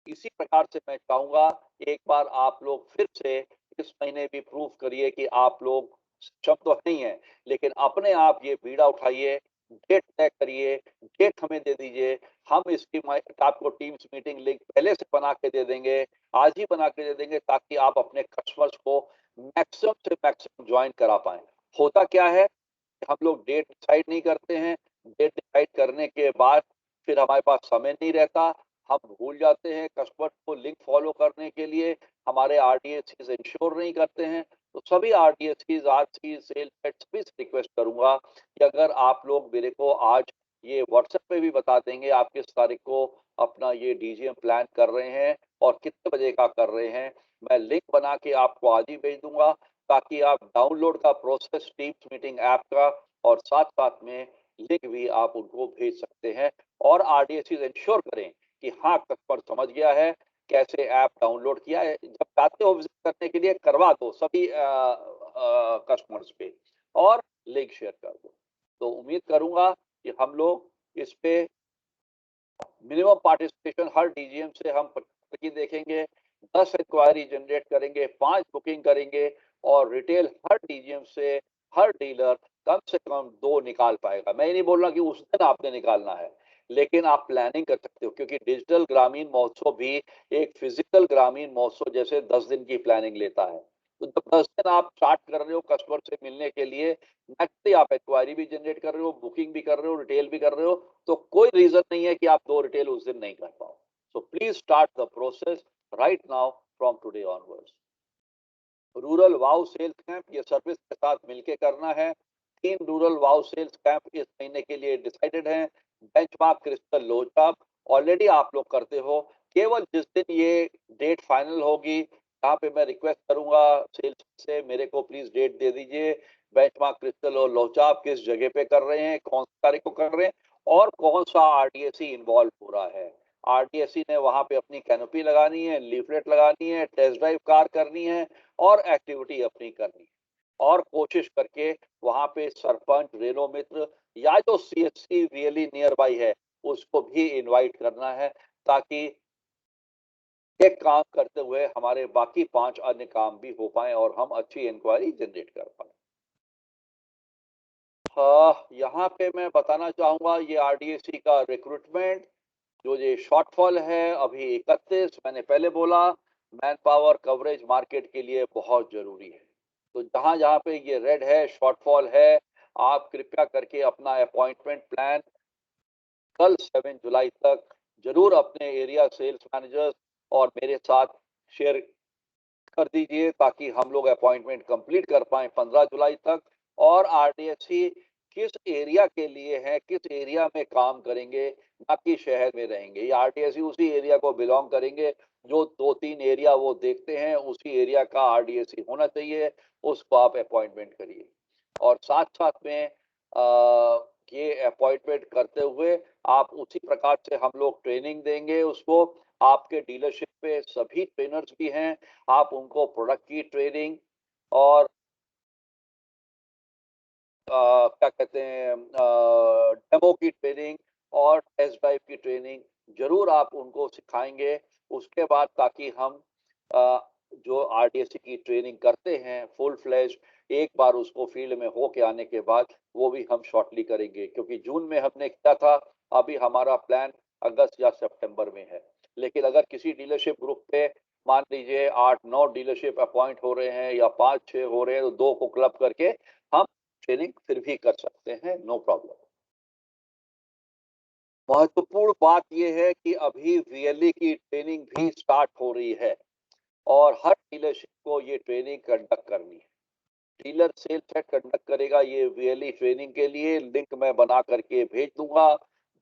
इसी प्रकार से मैं चाहूँगा, एक बार आप लोग फिर से इस महीने भी प्रूव करिए कि आप लोग सक्षम तो नहीं हैं, लेकिन अपने आप ये बीड़ा उठाइए, डेट तय करिए, डेट हमें दे दीजिए, हम इसकी आपको टीम्स मीटिंग लिंक पहले से बना के दे देंगे, आज ही बना के दे देंगे, ताकि आप अपने कस्टमर्स को मैक्सिमम से मैक्सिमम ज्वाइन करा पाएँ। होता क्या है, हम लोग डेट डिसाइड नहीं करते हैं, डेट डिसाइड करने के बाद फिर हमारे पास समय नहीं रहता, हम भूल जाते हैं कस्टमर को लिंक फॉलो करने के लिए, हमारे आरडीएसीज़ इंश्योर नहीं करते हैं। तो सभी आरडीएसीज़ आज की सेल्स हेड सभी से रिक्वेस्ट करूँगा कि अगर आप लोग मेरे को आज ये व्हाट्सएप पे भी बता देंगे आप किस तारीख को अपना ये डीजीएम प्लान कर रहे हैं और कितने बजे का कर रहे हैं, मैं लिंक बना के आपको आज ही भेज दूँगा, ताकि आप डाउनलोड का प्रोसेस टीम्स मीटिंग ऐप का और साथ-साथ में लिंक भी आप उनको भेज सकते हैं और आरडीएसीज़ इंश्योर करें कि हाँ, कस्टमर समझ गया है, कैसे ऐप डाउनलोड किया है। जब जाते हो विज़िट करने के लिए करवा दो सभी कस्टमर्स पे और लिंक शेयर कर दो। तो उम्मीद करूँगा कि हम लोग इस पे मिनिमम पार्टिसिपेशन हर डीजीएम से हम की देखेंगे, 10 इंक्वायरी जनरेट करेंगे, 5 बुकिंग करेंगे और रिटेल हर डीजीएम से हर डीलर कम से कम 2 निकाल पाएगा। मैं ये नहीं बोल रहा कि उस दिन आपने निकालना है, लेकिन आप प्लानिंग कर सकते हो, क्योंकि डिजिटल ग्रामीण महोत्सव भी एक फिजिकल ग्रामीण महोत्सव जैसे 10 दिन की प्लानिंग लेता है। तो जब 10 दिन आप स्टार्ट कर रहे हो कस्टमर से मिलने के लिए, नेचुरली आप इंक्वायरी भी जनरेट कर रहे हो, बुकिंग भी कर रहे हो, रिटेल भी कर रहे हो, तो कोई रीज़न नहीं है कि आप 2 रिटेल उस दिन नहीं कर पाओ। So please start the process right now from today onwards. Rural wow sales camp ये सर्विस के साथ मिलके करना है। 3 रूरल वाव सेल्स कैंप इस महीने के लिए डिसाइडेड हैं। बेंचमार्क, क्रिस्टल, लोजपा ऑलरेडी आप लोग करते हो। केवल जिस दिन ये डेट फाइनल होगी, यहाँ पे मैं रिक्वेस्ट करूँगा सेल्स से मेरे को प्लीज़ डेट दे दीजिए। बेंचमार्क, क्रिस्टल और लोजपा किस जगह पे कर रहे हैं, कौन-सी तारीख को कर रहे हैं और कौन-सा आरडीएसी इन्वॉल्व हो रहा है। आरडीएसी ने वहाँ पे अपनी कैनोपी लगानी है, लीफलेट लगानी है, टेस्ट ड्राइव कार करनी है और एक्टिविटी अपनी करनी है और कोशिश करके वहाँ पे सरपंच, रेनो मित्र या जो सीएससी रियली नियर बाई है, उसको भी इनवाइट करना है, ताकि एक काम करते हुए हमारे बाकी 5 अन्य काम भी हो पाएँ और हम अच्छी इंक्वायरी जनरेट कर पाएँ। हाँ, यहाँ पे मैं बताना चाहूँगा ये आरडीएसी का रिक्रूटमेंट जो ये शॉर्टफॉल है अभी 31 मैंने पहले बोला, मैन पावर कवरेज मार्केट के लिए बहुत ज़रूरी है। तो जहाँ-जहाँ पे ये रेड है, शॉर्टफॉल है, आप कृपया करके अपना अपॉइंटमेंट प्लान कल 7 जुलाई तक ज़रूर अपने एरिया सेल्स मैनेजर्स और मेरे साथ शेयर कर दीजिए, ताकि हम लोग अपॉइंटमेंट कंप्लीट कर पाएँ 15 जुलाई तक और आरडीएससी किस एरिया के लिए है, किस एरिया में काम करेंगे, ना कि शहर में रहेंगे। ये आरडीएससी उसी एरिया को बिलॉन्ग करेंगे, जो 2-3 एरिया वो देखते हैं, उसी एरिया का आरडीएससी होना चाहिए, उसको आप अपॉइंटमेंट करिए। और साथ-साथ में ये अपॉइंटमेंट करते हुए आप उसी प्रकार से हम लोग ट्रेनिंग देंगे उसको, आपके डीलरशिप पे सभी ट्रेनर्स भी हैं, आप उनको प्रोडक्ट की ट्रेनिंग और क्या कहते हैं डेमो की ट्रेनिंग और टेस्ट ड्राइव की ट्रेनिंग ज़रूर आप उनको सिखाएँगे। उसके बाद ताकि हम अ, जो आरडीएससी की ट्रेनिंग करते हैं फुल फ्लेज्ड एक बार उसको फील्ड में हो के आने के बाद वो भी हम शॉर्टली करेंगे, क्योंकि जून में हमने किया था, अभी हमारा प्लान अगस्त या सितंबर में है। लेकिन अगर किसी डीलरशिप ग्रुप पे मान लीजिए 8-9 डीलरशिप अपॉइंट हो रहे हैं या 5-6 हो रहे हैं, तो 2 को क्लब करके हम ट्रेनिंग फिर भी कर सकते हैं, नो प्रॉब्लम। महत्वपूर्ण बात ये है कि अभी वीएलई की ट्रेनिंग भी स्टार्ट हो रही है और हर डीलरशिप को ये ट्रेनिंग कंडक्ट करनी है। डीलर सेल्स हेड कंडक्ट करेगा ये वीएलई ट्रेनिंग के लिए, लिंक मैं बना करके भेज दूँगा।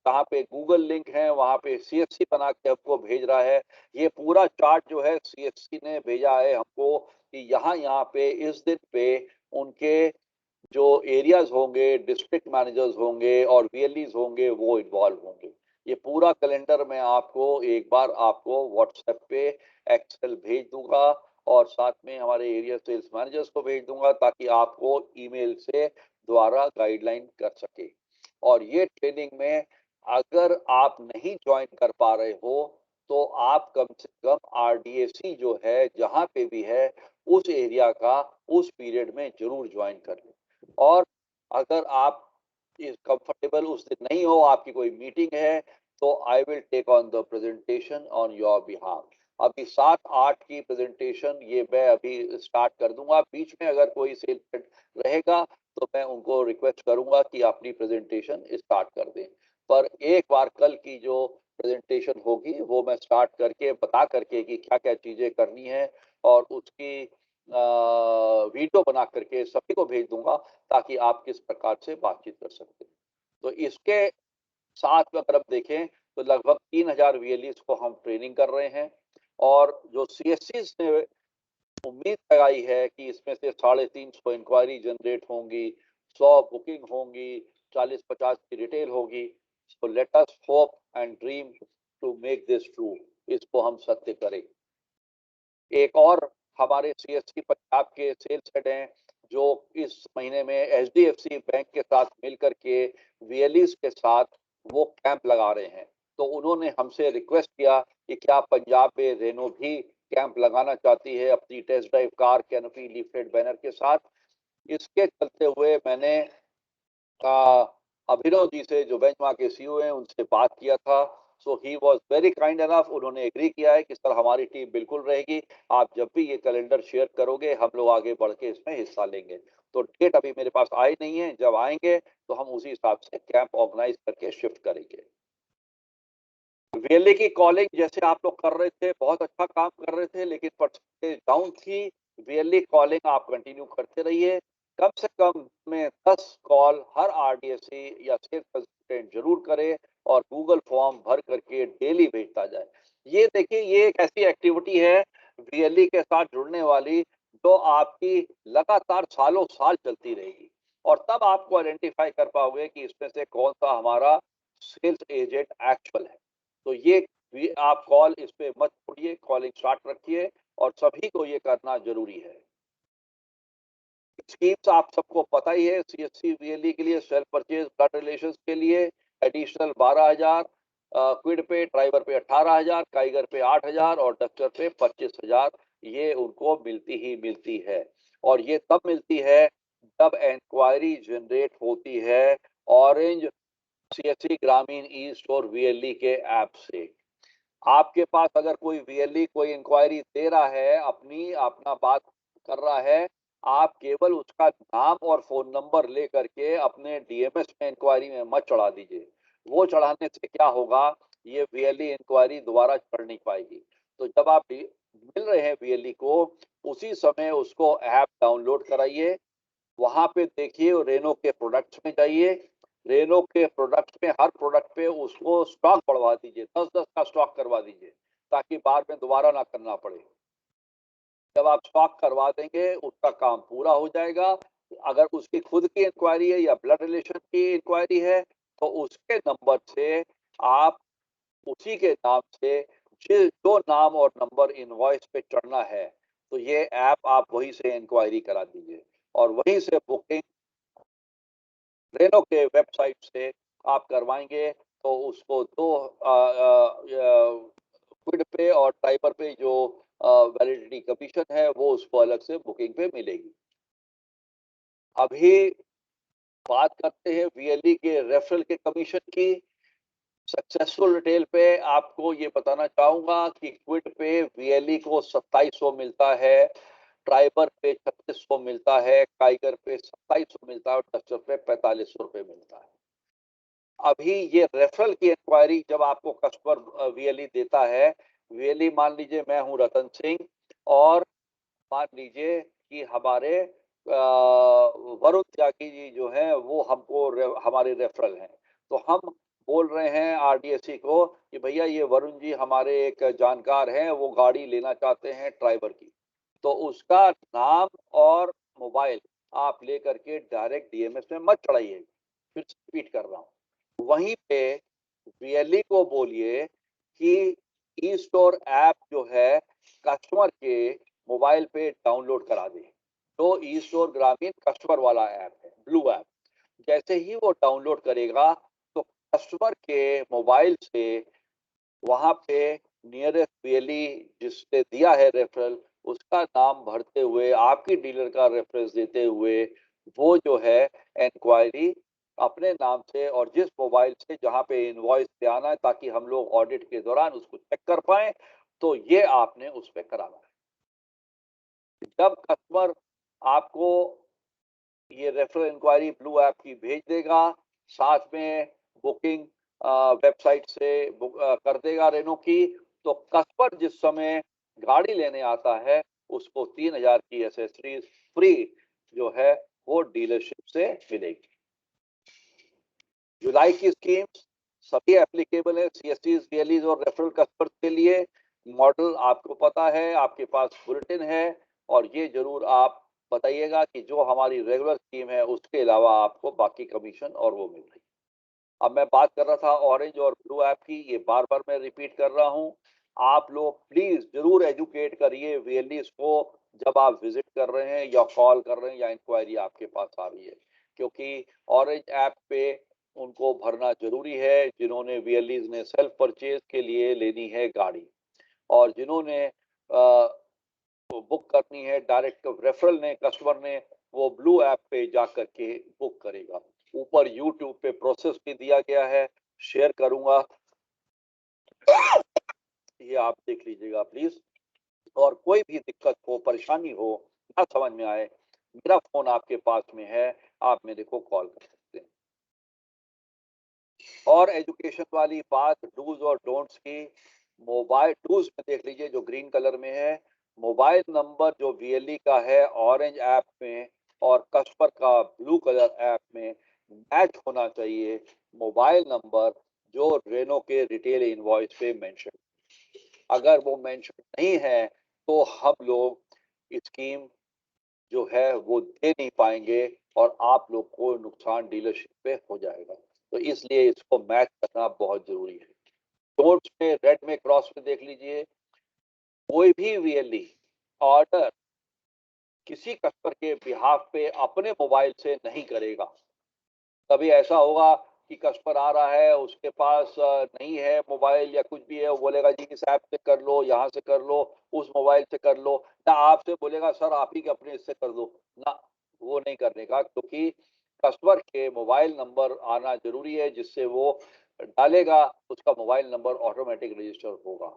जहाँ पे गूगल लिंक है, वहाँ पे सीएससी बना के हमको भेज रहा है। ये पूरा चार्ट जो है सीएससी ने भेजा है हमको कि यहाँ-यहाँ पे इस दिन पे उनके जो एरियाज़ होंगे, डिस्ट्रिक्ट मैनेजर्स होंगे और वीएलईज़ होंगे, वो इन्वॉल्व होंगे। ये पूरा कैलेंडर मैं आपको एक बार आपको व्हाट्सएप पे एक्सेल भेज दूँगा और साथ में हमारे एरिया सेल्स मैनेजर्स को भेज दूँगा, ताकि आपको ईमेल से द्वारा गाइडलाइन कर सकें। और ये ट्रेनिंग में अगर आप नहीं जॉइन कर पा रहे हो, तो आप कम से कम आरडीएसी जो है, जहाँ पे भी है, उस एरिया का उस पीरियड में ज़रूर जॉइन कर लें। और अगर आप इस कंफर्टेबल उस दिन नहीं हो, आपकी कोई मीटिंग है तो I will take on the presentation on your behalf. अभी 7-8 की प्रेजेंटेशन ये मैं अभी स्टार्ट कर दूंगा। बीच में अगर कोई सेल्स रहेगा तो मैं उनको रिक्वेस्ट करूंगा कि अपनी प्रेजेंटेशन स्टार्ट कर दें। पर एक बार कल की जो प्रेजेंटेशन होगी वो मैं स्टार्ट करके बता करके कि क्या-क्या चीज़ें करनी है और उसकी वीडियो बना करके सभी को भेज दूँगा ताकि आप किस प्रकार से बातचीत कर सकते हैं। तो इसके साथ में अगर आप देखें तो लगभग 3000 वीएलईज़ को हम ट्रेनिंग कर रहे हैं और जो सीएससीज़ ने उम्मीद लगाई है कि इसमें से 350 इंक्वायरी जनरेट होंगी, 100 बुकिंग होंगी, 40-50 की रिटेल होगी। So let us hope and dream to make this true. इसको हम सत्य करें। एक और हमारे सीएससी पंजाब के सेल्स हेड हैं जो इस महीने में एचडीएफसी बैंक के साथ मिलकर के वीएलईज़ के साथ वो कैंप लगा रहे हैं। तो उन्होंने हमसे रिक्वेस्ट किया कि क्या पंजाब में रेनो भी कैंप लगाना चाहती है अपनी test drive car, canopy, leaflet, banner के साथ। इसके चलते हुए मैंने अभिनव जी से जो बेंचमार्क के सीईओ हैं उनसे बात किया था। So he was very kind enough, उन्होंने एग्री किया है कि सर हमारी टीम बिल्कुल रहेगी। आप जब भी ये कैलेंडर शेयर करोगे हम लोग आगे बढ़ के इसमें हिस्सा लेंगे। तो डेट अभी मेरे पास आई नहीं है, जब आएंगे तो हम उसी हिसाब से कैंप ऑर्गेनाइज करके शिफ्ट करेंगे। वीएलए की कॉलिंग जैसे आप लोग कर रहे थे, बहुत अच्छा काम कर रहे थे, लेकिन परसेंटेज डाउन थी। वीएलए कॉलिंग आप कंटिन्यू करते रहिए। कम से कम में 10 कॉल हर आरडीएससी या सेल्स कंसल्टेंट जरूर करे और गूगल फॉर्म भर करके डेली भेजता जाए। ये देखिए, ये एक ऐसी एक्टिविटी है वीएलए के साथ जुड़ने वाली जो आपकी लगातार सालों साल चलती रहेगी और तब आपको आइडेंटिफाई कर पाओगे कि इसमें से कौन सा हमारा सेल्स एजेंट एक्चुअल है। तो ये आप कॉल इस पे मत छोड़िए, कॉलिंग स्टार्ट रखिए और सभी को ये करना ज़रूरी है। स्कीम्स आप सबको पता ही है, सीएससी वीएलई के लिए सेल्फ परचेज ब्लड रिलेशंस के लिए एडिशनल 12,000, क्विड पे, ड्राइवर पे 18,000, काइगर पे 8,000 और डस्टर पे 25,000 ये उनको मिलती ही मिलती है। और ये तब मिलती है जब इंक्वायरी जनरेट होती है ऑरेंज सीएससी ग्रामीण ई स्टोर वीएलई के ऐप से। आपके पास अगर कोई वीएलई कोई इंक्वायरी दे रहा है, अपना बात कर रहा है, आप केवल उसका नाम और फ़ोन नंबर लेकर के अपने डीएमएस में इंक्वायरी में मत चढ़ा दीजिए। वो चढ़ाने से क्या होगा, ये वीएलई इंक्वायरी दोबारा चढ़ नहीं पाएगी। तो जब आप मिल रहे हैं वीएलई को, उसी समय उसको ऐप डाउनलोड कराइए। वहाँ पे देखिए रेनो के प्रोडक्ट्स में जाइए, रेनो के प्रोडक्ट्स में हर प्रोडक्ट पे उसको स्टॉक बढ़वा दीजिए, 10-10 का स्टॉक करवा दीजिए, ताकि बाद में दोबारा ना करना पड़े। जब आप स्टॉक करवा देंगे, उसका काम पूरा हो जाएगा। अगर उसकी खुद की इंक्वायरी है या ब्लड रिलेशन की इंक्वायरी है, तो उसके नंबर से आप उसी के नाम से जो नाम और नंबर इनवॉइस पे चढ़ना है, तो ये ऐप आप वहीं से इंक्वायरी करा दीजिए और वहीं से बुकिंग रेनो के वेबसाइट से आप करवाएँगे तो उसको 2 क्विड पे और ट्राइबर पे जो वैलिडिटी कमीशन है वो उसको अलग से बुकिंग पे मिलेगी। अभी बात करते हैं वीएलई के रेफरल के कमीशन की। सक्सेसफुल रिटेल पे आपको ये बताना चाहूँगा कि क्विड पे वीएलई को 2700 मिलता है, ट्राइबर पे 3600 मिलता है, काइगर पे 2700 मिलता है और डस्टर पे 4500 रुपए मिलता है। अभी ये रेफरल की इंक्वायरी जब आपको कस्टमर वीएलई देता है, वीएलई मान लीजिए मैं हूँ रतन सिंह और मान लीजिए कि हमारे वरुण त्यागी जी जो हैं वो हमको हमारे रेफरल हैं। तो हम बोल रहे हैं आरडीएससी को कि भैया ये वरुण जी हमारे एक जानकार हैं, वो गाड़ी लेना चाहते हैं ड्राइवर की। तो उसका नाम और मोबाइल आप लेकर के डायरेक्ट डीएमएस में मत चढ़ाइए। फिर से रिपीट कर रहा हूँ। वहीं पे वीएलई को बोलिए कि ई स्टोर ऐप जो है कस्टमर के मोबाइल पे डाउनलोड करा दें। तो ई स्टोर ग्रामीण कस्टमर वाला ऐप है, ब्लू ऐप। जैसे ही वो डाउनलोड करेगा तो कस्टमर के मोबाइल से वहाँ पे नियरेस्ट वीएलई जिसने दिया है रेफरल, उसका नाम भरते हुए, आपकी डीलर का रेफरेंस देते हुए, वो जो है इंक्वायरी अपने नाम से और जिस मोबाइल से जहाँ पे इनवॉइस पे आना है, ताकि हम लोग ऑडिट के दौरान उसको चेक कर पाएँ, तो ये आपने उस पे कराना है। जब कस्टमर आपको ये रेफरल इंक्वायरी ब्लू ऐप की भेज देगा, साथ में बुकिंग वेबसाइट से कर देगा रेनो की, तो कस्टमर जिस समय गाड़ी लेने आता है, उसको 3000 की एसेसरीज फ्री जो है वो डीलरशिप से मिलेगी। जुलाई की स्कीम्स सभी एप्लीकेबल है सीएसटीज, डीएलईज और रेफरल कस्टमर के लिए। मॉडल आपको पता है, आपके पास बुलेटिन है, और ये जरूर आप बताइएगा कि जो हमारी रेगुलर स्कीम है उसके अलावा आपको बाकी कमीशन और वो मिल रही है। अब मैं बात कर रहा था ऑरेंज और ब्लू ऐप की, ये बार बार मैं रिपीट कर रहा हूँ। आप लोग प्लीज जरूर एजुकेट करिए वीएलईज को जब आप विजिट कर रहे हैं या कॉल कर रहे हैं या इंक्वायरी आपके पास आ रही है, क्योंकि ऑरेंज ऐप पे उनको भरना जरूरी है जिन्होंने वीएलईज ने सेल्फ परचेज के लिए लेनी है गाड़ी, और जिन्होंने बुक करनी है डायरेक्ट रेफरल ने कस्टमर ने, वो ब्लू ऐप पे जा करके बुक करेगा। ऊपर यूट्यूब पे प्रोसेस भी दिया गया है, शेयर करूंगा, ये आप देख लीजिएगा प्लीज। और कोई भी दिक्कत हो, परेशानी हो, ना समझ में आए, मेरा फोन आपके पास में है, आप मेरे को कॉल कर सकते हैं। और एजुकेशन वाली बात डूज और डोंट्स की, मोबाइल डूज में देख लीजिए जो ग्रीन कलर में है, मोबाइल नंबर जो वीएलई का है ऑरेंज ऐप में और कस्टमर का ब्लू कलर ऐप में मैच होना चाहिए मोबाइल नंबर जो रेनो के रिटेल इनवॉइस पे मेंशन। अगर वो मेंशन नहीं है तो हम लोग स्कीम जो है वो दे नहीं पाएंगे और आप लोग को नुकसान डीलरशिप पे हो जाएगा। तो इसलिए इसको मैच करना बहुत जरूरी है। नोट्स में रेड में क्रॉस में देख लीजिए, कोई भी वीएलई ऑर्डर किसी कस्टमर के बिहाफ पे अपने मोबाइल से नहीं करेगा। कभी ऐसा होगा कि कस्टमर आ रहा है, उसके पास नहीं है मोबाइल या कुछ भी है, वो बोलेगा जी इस ऐप से कर लो, यहाँ से कर लो, उस मोबाइल से कर लो, ना आपसे बोलेगा सर आप ही के अपने इससे कर दो ना, वो नहीं करने का, क्योंकि कस्टमर के मोबाइल नंबर आना जरूरी है, जिससे वो डालेगा उसका मोबाइल नंबर ऑटोमेटिक रजिस्टर होगा।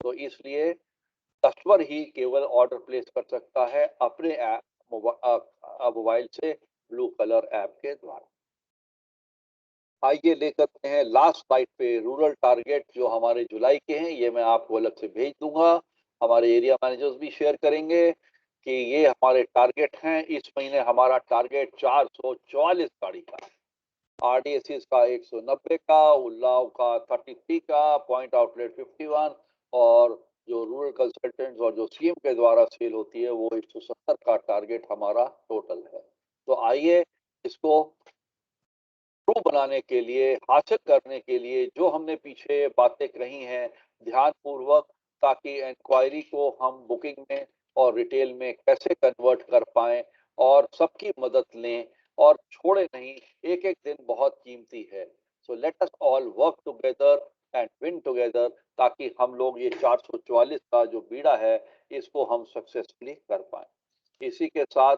तो इसलिए कस्टमर ही केवल ऑर्डर प्लेस कर सकता है अपने ऐप मोबाइल से ब्लू कलर ऐप के द्वारा। आइए ले सकते हैं लास्ट स्लाइड पे रूरल टारगेट जो हमारे जुलाई के हैं, ये मैं आपको अलग से भेज दूंगा, हमारे एरिया मैनेजर्स भी शेयर करेंगे कि ये हमारे टारगेट हैं। इस महीने हमारा टारगेट 444 गाड़ी का, आरडीएसएस का 190 का, उल्लाव का 33 का, पॉइंट आउटलेट 51, और जो रूरल कंसल्टेंट्स और जो सीएम के द्वारा सेल होती है वो 170 का टारगेट हमारा टोटल है। तो आइए इसको ट्रू बनाने के लिए, हासिल करने के लिए जो हमने पीछे बातें कही हैं ध्यानपूर्वक, ताकि इंक्वायरी को हम बुकिंग में और रिटेल में कैसे कन्वर्ट कर पाएं और सबकी मदद लें और छोड़े नहीं, एक एक दिन बहुत कीमती है। सो let us all work together and win together, ताकि हम लोग ये 444 का जो बीड़ा है इसको हम सक्सेसफुली कर पाएं। इसी के साथ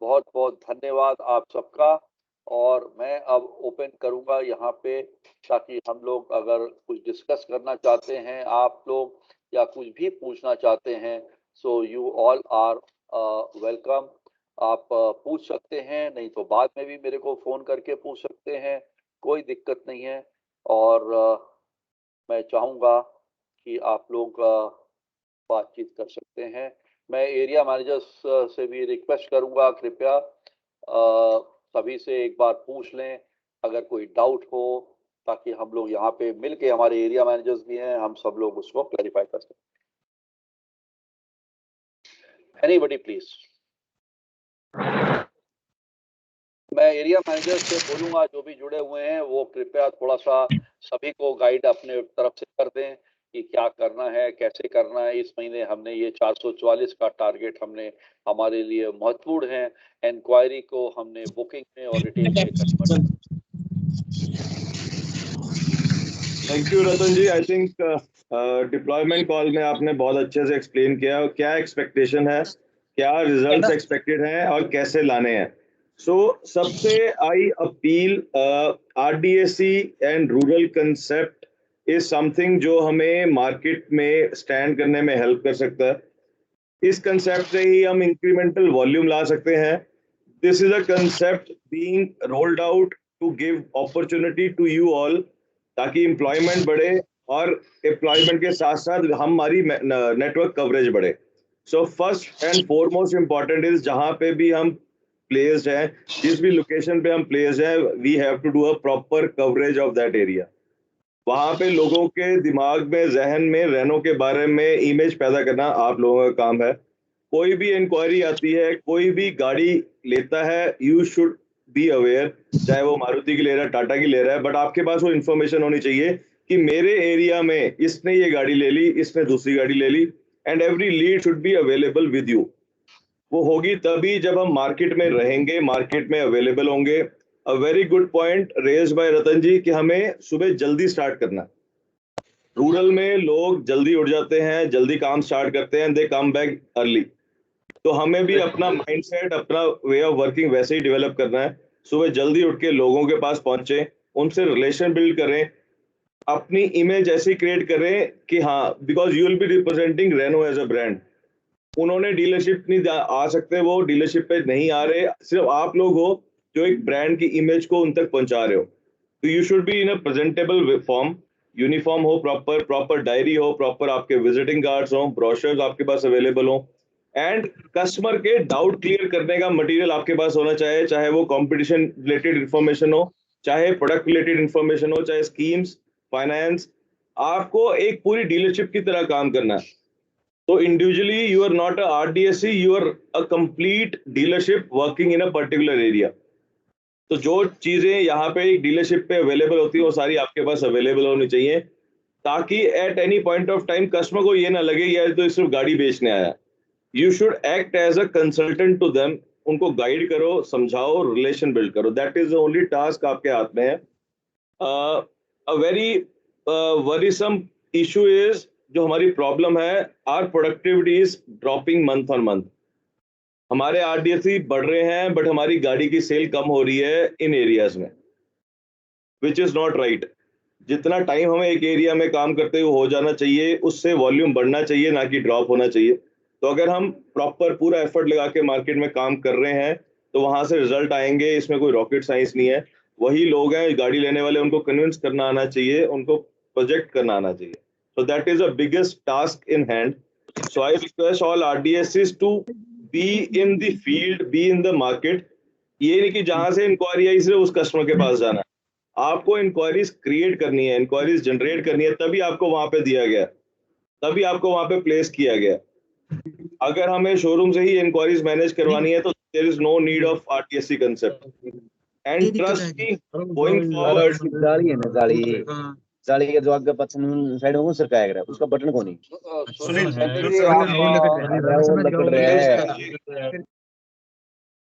बहुत बहुत धन्यवाद आप सबका, और मैं अब ओपन करूंगा यहाँ पे, ताकि हम लोग अगर कुछ डिस्कस करना चाहते हैं आप लोग या कुछ भी पूछना चाहते हैं, so you all are welcome. आप पूछ सकते हैं, नहीं तो बाद में भी मेरे को फोन करके पूछ सकते हैं, कोई दिक्कत नहीं है। और मैं चाहूँगा कि आप लोग बातचीत कर सकते हैं। मैं एरिया मैनेजर्स से भी रिक्वेस्ट करूंगा, कृपया सभी से एक बार पूछ लें अगर कोई डाउट हो, ताकि हम लोग यहाँ पे मिलके, हमारे एरिया मैनेजर्स भी हैं, हम सब लोग उसको क्लैरिफाई कर सकें। Anybody please. मैं एरिया मैनेजर से बोलूंगा जो भी जुड़े हुए हैं वो कृपया थोड़ा सा सभी को गाइड अपने तरफ से कर दें कि क्या करना है, कैसे करना है। इस महीने हमने ये 444 का टारगेट हमने हमारे लिए महत्वपूर्ण है, इंक्वायरी को हमने बुकिंग में और रिटेल में convert. Thank you Ratan ji. I think deployment call में आपने बहुत अच्छे से एक्सप्लेन किया क्या एक्सपेक्टेशन है, क्या रिजल्ट्स एक्सपेक्टेड हैं और कैसे लाने हैं। So सबसे I appeal RDSC and rural concept is something जो हमें मार्केट में स्टैंड करने में हेल्प कर सकता है. इस कंसेप्ट से ही हम इंक्रीमेंटल वॉल्यूम ला सकते हैं. This is a concept being rolled out to give opportunity to you all, ताकि एम्प्लॉयमेंट बढ़े और एम्प्लॉयमेंट के साथ साथ हमारी नेटवर्क कवरेज बढ़े. So first and foremost important is जहां पे भी हम प्लेस्ड हैं, जिस भी लोकेशन पे हम प्लेस्ड हैं, we have to do a proper coverage of that area. वहां पे लोगों के दिमाग में, जहन में रेनो के बारे में इमेज पैदा करना आप लोगों का काम है. कोई भी इंक्वायरी आती है, कोई भी गाड़ी लेता है, यू शुड बी अवेयर, चाहे वो मारुति की ले रहा है, टाटा की ले रहा है, बट आपके पास वो इन्फॉर्मेशन होनी चाहिए कि मेरे एरिया में इसने ये गाड़ी ले ली, इसने दूसरी गाड़ी ले ली, and every lead should be available with you. वो होगी तभी जब हम मार्केट में रहेंगे, मार्केट में अवेलेबल होंगे. A very good point raise by Ratan ji कि हमें सुबह जल्दी स्टार्ट करना. रूरल में लोग जल्दी उठ जाते हैं, जल्दी काम स्टार्ट करते हैं, दे कम बैक अर्ली. तो हमें भी अपना माइंडसेट, अपना वे ऑफ वर्किंग वैसे ही डेवलप करना है. सुबह जल्दी उठ के लोगों के पास पहुंचे, उनसे रिलेशन बिल्ड करें, अपनी इमेज ऐसी क्रिएट करें कि हाँ, because you will be representing Renault as a brand. उन्होंने डीलरशिप नहीं आ सकते, वो डीलरशिप पे नहीं आ रहे, सिर्फ आप लोग हो जो एक ब्रांड की इमेज को उन तक पहुंचा रहे हो. तो you should be in a presentable form, uniform हो, प्रॉपर डायरी हो, प्रॉपर आपके विजिटिंग कार्ड्स हो, ब्रोशर्स आपके पास अवेलेबल हो, एंड कस्टमर के डाउट क्लियर करने का मटेरियल आपके पास होना चाहिए, चाहे वो कंपटीशन रिलेटेड इंफॉर्मेशन हो, चाहे प्रोडक्ट रिलेटेड इंफॉर्मेशन हो, चाहे स्कीम्स, फाइनेंस. आपको एक पूरी डीलरशिप की तरह काम करना है. So individually, you are not a RDSC, you are a complete dealership working in a particular area. तो जो चीजें यहाँ पे एक डीलरशिप पे अवेलेबल होती है, वो सारी आपके पास अवेलेबल होनी चाहिए, ताकि at any point of time customer को ये ना लगे यार तो सिर्फ गाड़ी बेचने आया. You should act as a consultant to them. उनको गाइड करो, समझाओ, रिलेशन बिल्ड करो. That is the only task आपके हाथ में है. A very worrisome issue is, जो हमारी प्रॉब्लम है, our productivity is dropping month on month. हमारे आरडीएससी बढ़ रहे हैं, बट हमारी गाड़ी की सेल कम हो रही है इन एरियाज में, विच इज नॉट राइट. जितना टाइम हमें एक एरिया में काम करते हुए हो जाना चाहिए, उससे वॉल्यूम बढ़ना चाहिए, ना कि ड्रॉप होना चाहिए. तो अगर हम प्रॉपर पूरा एफर्ट लगा के मार्केट में काम कर रहे हैं, तो वहां से रिजल्ट आएंगे. इसमें कोई रॉकेट साइंस नहीं है. वही लोग हैं गाड़ी लेने वाले, उनको कन्विंस करना आना चाहिए, उनको प्रोजेक्ट करना आना चाहिए. So that is the biggest task in hand. So I request all RDSCs to be in the field, be in the market. ये नहीं कि जहां से इंक्वायरी आई सिर्फ उस कस्टमर के पास जाना है. आपको इंक्वायरीज क्रिएट करनी है, इंक्वायरीज जनरेट करनी है, तभी आपको वहां पे दिया गया, तभी आपको वहां पे प्लेस किया गया. अगर हमें शोरूम से ही इंक्वायरीज मैनेज करवानी है, तो there is no need of RDSC concept. And trust me, going forward, जाली है ना, जाली के जो आगे पछन साइड में सरकाया गया, उसका बटन कौन है? सुनील,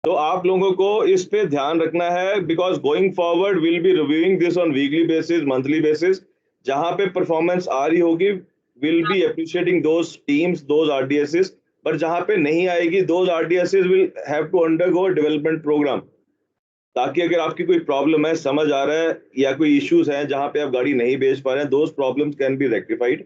तो आप लोगों को इस पे ध्यान रखना है, because going forward will be reviewing this on weekly basis, monthly basis. जहां पे परफॉर्मेंस आ रही होगी, will be appreciating those teams, those RDSCs. पर जहां पे नहीं आएगी, those RDSCs will have to undergo development program, ताकि अगर आपकी कोई प्रॉब्लम है, समझ आ रहा है, या कोई इश्यूज हैं जहां पे आप गाड़ी नहीं बेच पा रहे हैं, those problems can be rectified.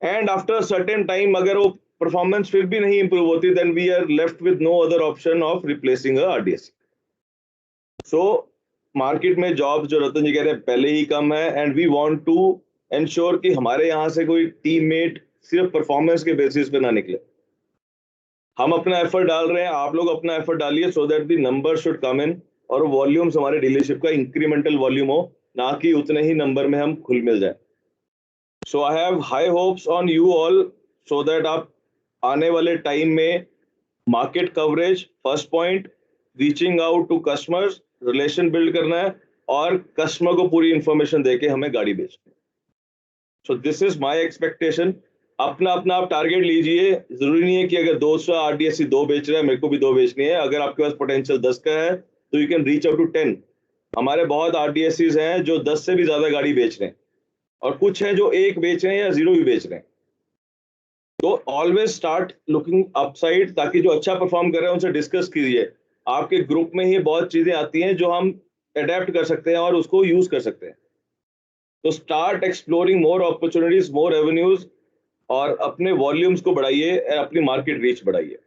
And after certain time अगर वो परफॉर्मेंस फिर भी नहीं इंप्रूव होती, then we are left with no other option of replacing a RDSC. So market में जॉब्स, जो रतन जी कह रहे हैं, पहले ही कम है, and we want to ensure कि हमारे यहाँ से कोई टीममेट सिर्फ परफॉर्मेंस के बेसिस पे ना निकले. हम अपना एफर्ट डाल रहे हैं, आप लोग अपना एफर्ट डालिए, so that the number should come in, और वॉल्यूम्स हमारे डीलरशिप का इंक्रीमेंटल वॉल्यूम हो, ना कि उतने ही नंबर में हम खुल मिल जाए. So I have high hopes on you all, so that आप आने वाले टाइम में market coverage, first point, reaching out to customers, relation build करना है, और कस्टमर को पूरी इंफॉर्मेशन देके हमें गाड़ी बेचनी है. So this is my expectation. अपना अपना आप टारगेट लीजिए. जरूरी नहीं है कि अगर 200 RDSC 2 बेच रहा है, मेरे को भी 2 बेचनी है. अगर आपके पास पोटेंशियल 10 का है, तो you can reach out to 10. हमारे बहुत RDSCs हैं जो 10 से भी ज्यादा गाड़ी बेच रहे हैं, और कुछ हैं जो 1 बेच रहे हैं या 0 भी बेच रहे हैं. तो ऑलवेज स्टार्ट लुकिंग अपसाइड, ताकि जो अच्छा परफॉर्म कर रहे हैं उनसे डिस्कस कीजिए. आपके ग्रुप में ही बहुत चीजें आती हैं जो हम अडेप्ट कर सकते हैं और उसको यूज कर सकते हैं। तो स्टार्ट एक्सप्लोरिंग मोर अपॉर्चुनिटीज, मोर एवेन्यूज, और अपने वॉल्यूम्स को बढ़ाइए, अपनी मार्केट रीच बढ़ाइए।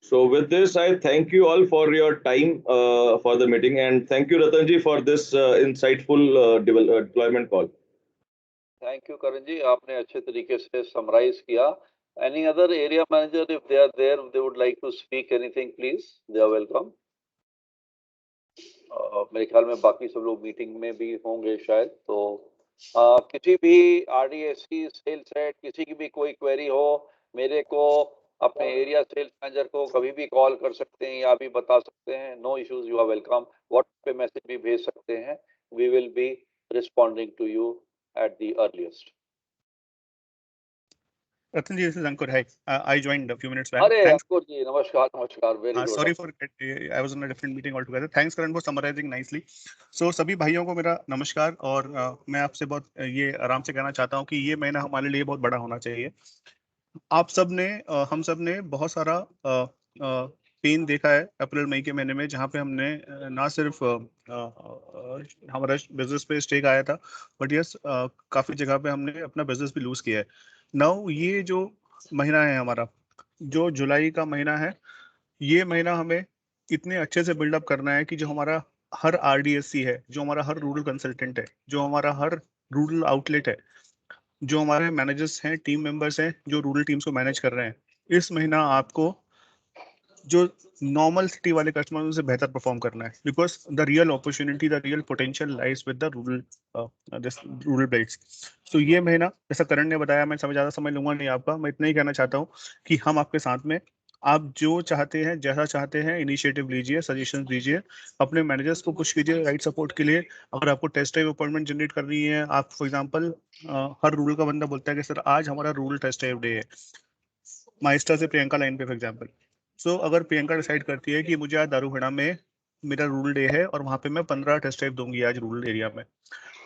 So with this, I thank you all for your time for the meeting, and thank you Ratan ji for this insightful deployment call. Thank you Karan ji, आपने अच्छे तरीके से समराइज किया। Any other area manager if they are there, they would like to speak anything, please, they are welcome. मेरे ख्याल में बाकी सब लोग मीटिंग में भी होंगे शायद। तो किसी भी आरडीएससी सेल्स हेड, किसी की भी कोई क्वेरी हो, मेरे को, अपने एरिया सेल्स मैनेजर को कभी भी कॉल कर सकते हैं या भी बता सकते हैं। No issues, you are welcome. WhatsApp पे मैसेज भी भेज सकते हैं। We will be responding to you at the earliest. Ratan ji, this is Ankur. Hi, I joined a few minutes back. अरे Thanks. अंकुर जी, नमस्कार नमस्कार, very good. Sorry for I was on a different meeting altogether. Thanks Karan for summarizing nicely. So सभी भाइयों को मेरा नमस्कार, और मैं आपसे बहुत ये आराम से कहना चाहता हूँ कि ये महीना हमारे लिए बहुत बड़ा होना चाहिए। आप सब ने हम सब ने बहुत सारा पेन देखा है अप्रैल मई के महीने में, जहाँ पे हमने ना सिर्फ हमारा बिजनेस पे स्टेक आया था, बट यस काफी जगह पे हमने अपना बिजनेस भी लूज किया है। नाउ ये जो महीना है हमारा, जो जुलाई का महीना है, ये महीना हमें इतने अच्छे से बिल्डअप करना है कि जो हमारा हर आरडीएससी है, जो हमारा हर रूरल कंसल्टेंट है, जो हमारा हर रूरल आउटलेट है, जो हमारे मैनेजर्स हैं, टीम मेंबर्स हैं, जो रूरल टीम्स को मैनेज कर रहे हैं, इस महीना आपको जो नॉर्मल सिटी वाले कस्टमर से बेहतर परफॉर्म करना है, because the real opportunity, the real potential lies with the rural belts. तो ये महीना, जैसा करण ने बताया, मैं ज़्यादा समय लूंगा नहीं आपका, मैं इतना ही कहना चाहता हूँ कि हम आपके साथ में, आप जो चाहते हैं, जैसा चाहते हैं, इनिशिएटिव लीजिए, सजेशन दीजिए, अपने मैनेजर्स को पुश कीजिए राइट सपोर्ट के लिए। अगर आपको टेस्ट ड्राइव अपॉइंटमेंट जनरेट करनी है, आप फॉर एग्जांपल हर रूरल का बंदा बोलता है कि सर आज हमारा रूरल टेस्ट ड्राइव डे है, माइस्टर से प्रियंका लाइन पे फॉर एग्जांपल। सो अगर प्रियंका डिसाइड करती है कि मुझे आज दारूखेड़ा में मेरा रूरल डे है और वहाँ पे मैं 15 टेस्ट ड्राइव दूंगी आज रूरल एरिया में,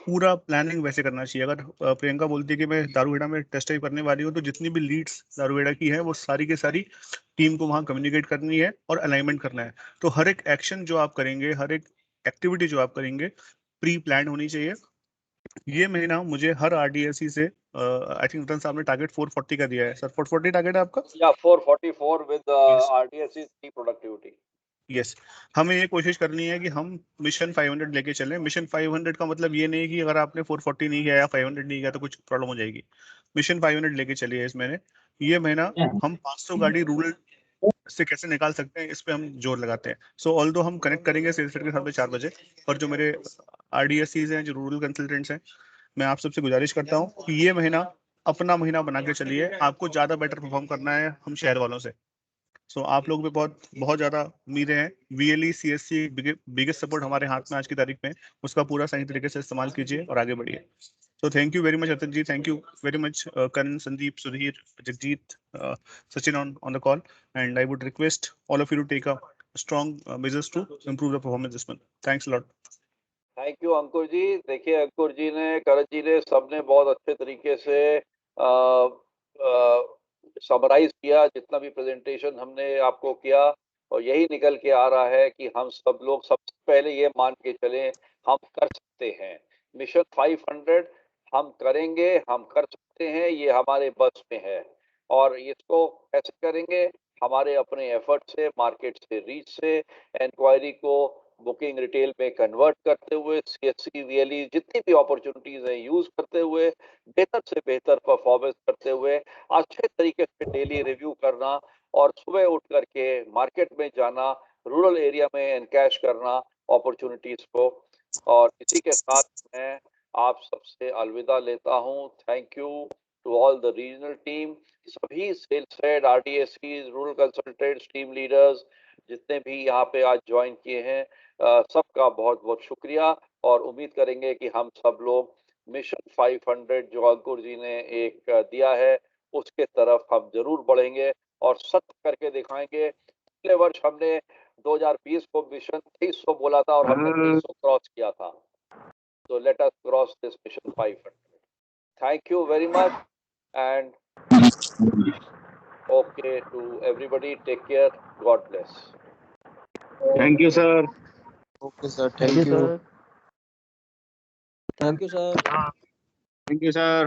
पूरा प्लानिंग वैसे करना चाहिए। अगर प्रियंका बोलती है कि मैं दारूखेड़ा में टेस्ट ड्राइव करने वाली हूँ, तो जितनी भी लीड्स दारूखेड़ा की है वो सारी की सारी टीम को वहाँ कम्युनिकेट करनी है और अलाइनमेंट करना है। तो हर एक एक्शन जो आप करेंगे, हर एक एक्टिविटी जो आप करेंगे, प्री प्लान होनी चाहिए। ये महीना मुझे हर आरडीएससी से, आई थिंक रतन साहब ने टारगेट 440 का दिया है सर, 440 टारगेट है आपका? या 444 विद Yes. आरडीएससी की प्रोडक्टिविटी। यस, हमें ये कोशिश करनी है कि हम मिशन 500 लेके चलें। मिशन 500 का मतलब ये नहीं कि अगर आपने 440 नहीं किया या 500 नहीं किया तो कुछ प्रॉब्लम हो जाएगी। मिशन 500 लेके चलिए इस महीने। ये महीना हम 500 गाड़ी रूरल से कैसे निकाल सकते हैं, इस पे हम जोर लगाते हैं। सो ऑल्दो हम कनेक्ट करेंगे सेल्स हेड के साथ में 4 बजे, और जो मेरे आरडीएससीज हैं, जो रूरल कंसल्टेंट्स हैं, मैं आप सबसे गुजारिश करता हूँ कि ये महीना अपना महीना बना के चलिए। आपको ज्यादा बेटर परफॉर्म करना है हम शहर वालों से। सो आप लोग पे बहुत बहुत ज्यादा उम्मीदें हैं। वीएलई सीएससी बिगेस्ट सपोर्ट हमारे हाथ में आज की तारीख में, उसका पूरा सही तरीके से इस्तेमाल कीजिए और आगे बढ़िए। So thank you very much, Ratan ji. Thank you very much, Karan, Sandeep, Sudhir, Jagjit, Sachin on the call. And I would request all of you to take a strong measures to improve the performance this month. Thanks a lot. Thank you Ankur ji. देखिए अंकुर जी ने, करण जी ने, सबने बहुत अच्छे तरीके से summarize किया जितना भी प्रेजेंटेशन हमने आपको किया, और यही निकल के आ रहा है कि हम सब लोग सबसे पहले ये मान के चलें हम कर सकते हैं। मिशन 500 हम करेंगे, हम कर सकते हैं, ये हमारे बस में है। और इसको कैसे करेंगे? हमारे अपने एफर्ट से, मार्केट से, रीच से, इंक्वायरी को बुकिंग रिटेल में कन्वर्ट करते हुए, सीएससी वीएलई जितनी भी अपॉर्चुनिटीज हैं यूज करते हुए, बेहतर से बेहतर परफॉर्मेंस करते हुए, अच्छे तरीके से डेली रिव्यू करना, और सुबह उठ करके मार्केट में जाना, रूरल एरिया में एनकैश करना अपॉर्चुनिटीज को। और इसी के साथ मैं आप सबसे अलविदा लेता हूं। Thank you to all the regional team, सभी sales head, RDSC, rural consultants, team leaders, जितने भी यहाँ पे आज ज्वाइन किए हैं, सबका बहुत बहुत शुक्रिया। और उम्मीद करेंगे कि हम सब लोग मिशन 500 जो अंकुर जी ने एक दिया है, उसके तरफ हम जरूर बढ़ेंगे और सत्य करके दिखाएंगे। पिछले वर्ष हमने 2020 को मिशन 2300 बोला था और हमने 2300 क्रॉस किया था। तो let us cross this mission 500। Thank you very much and okay to everybody, take care, God bless. Thank you sir. Okay sir, thank thank you you. Sir. Thank you sir. Thank you sir.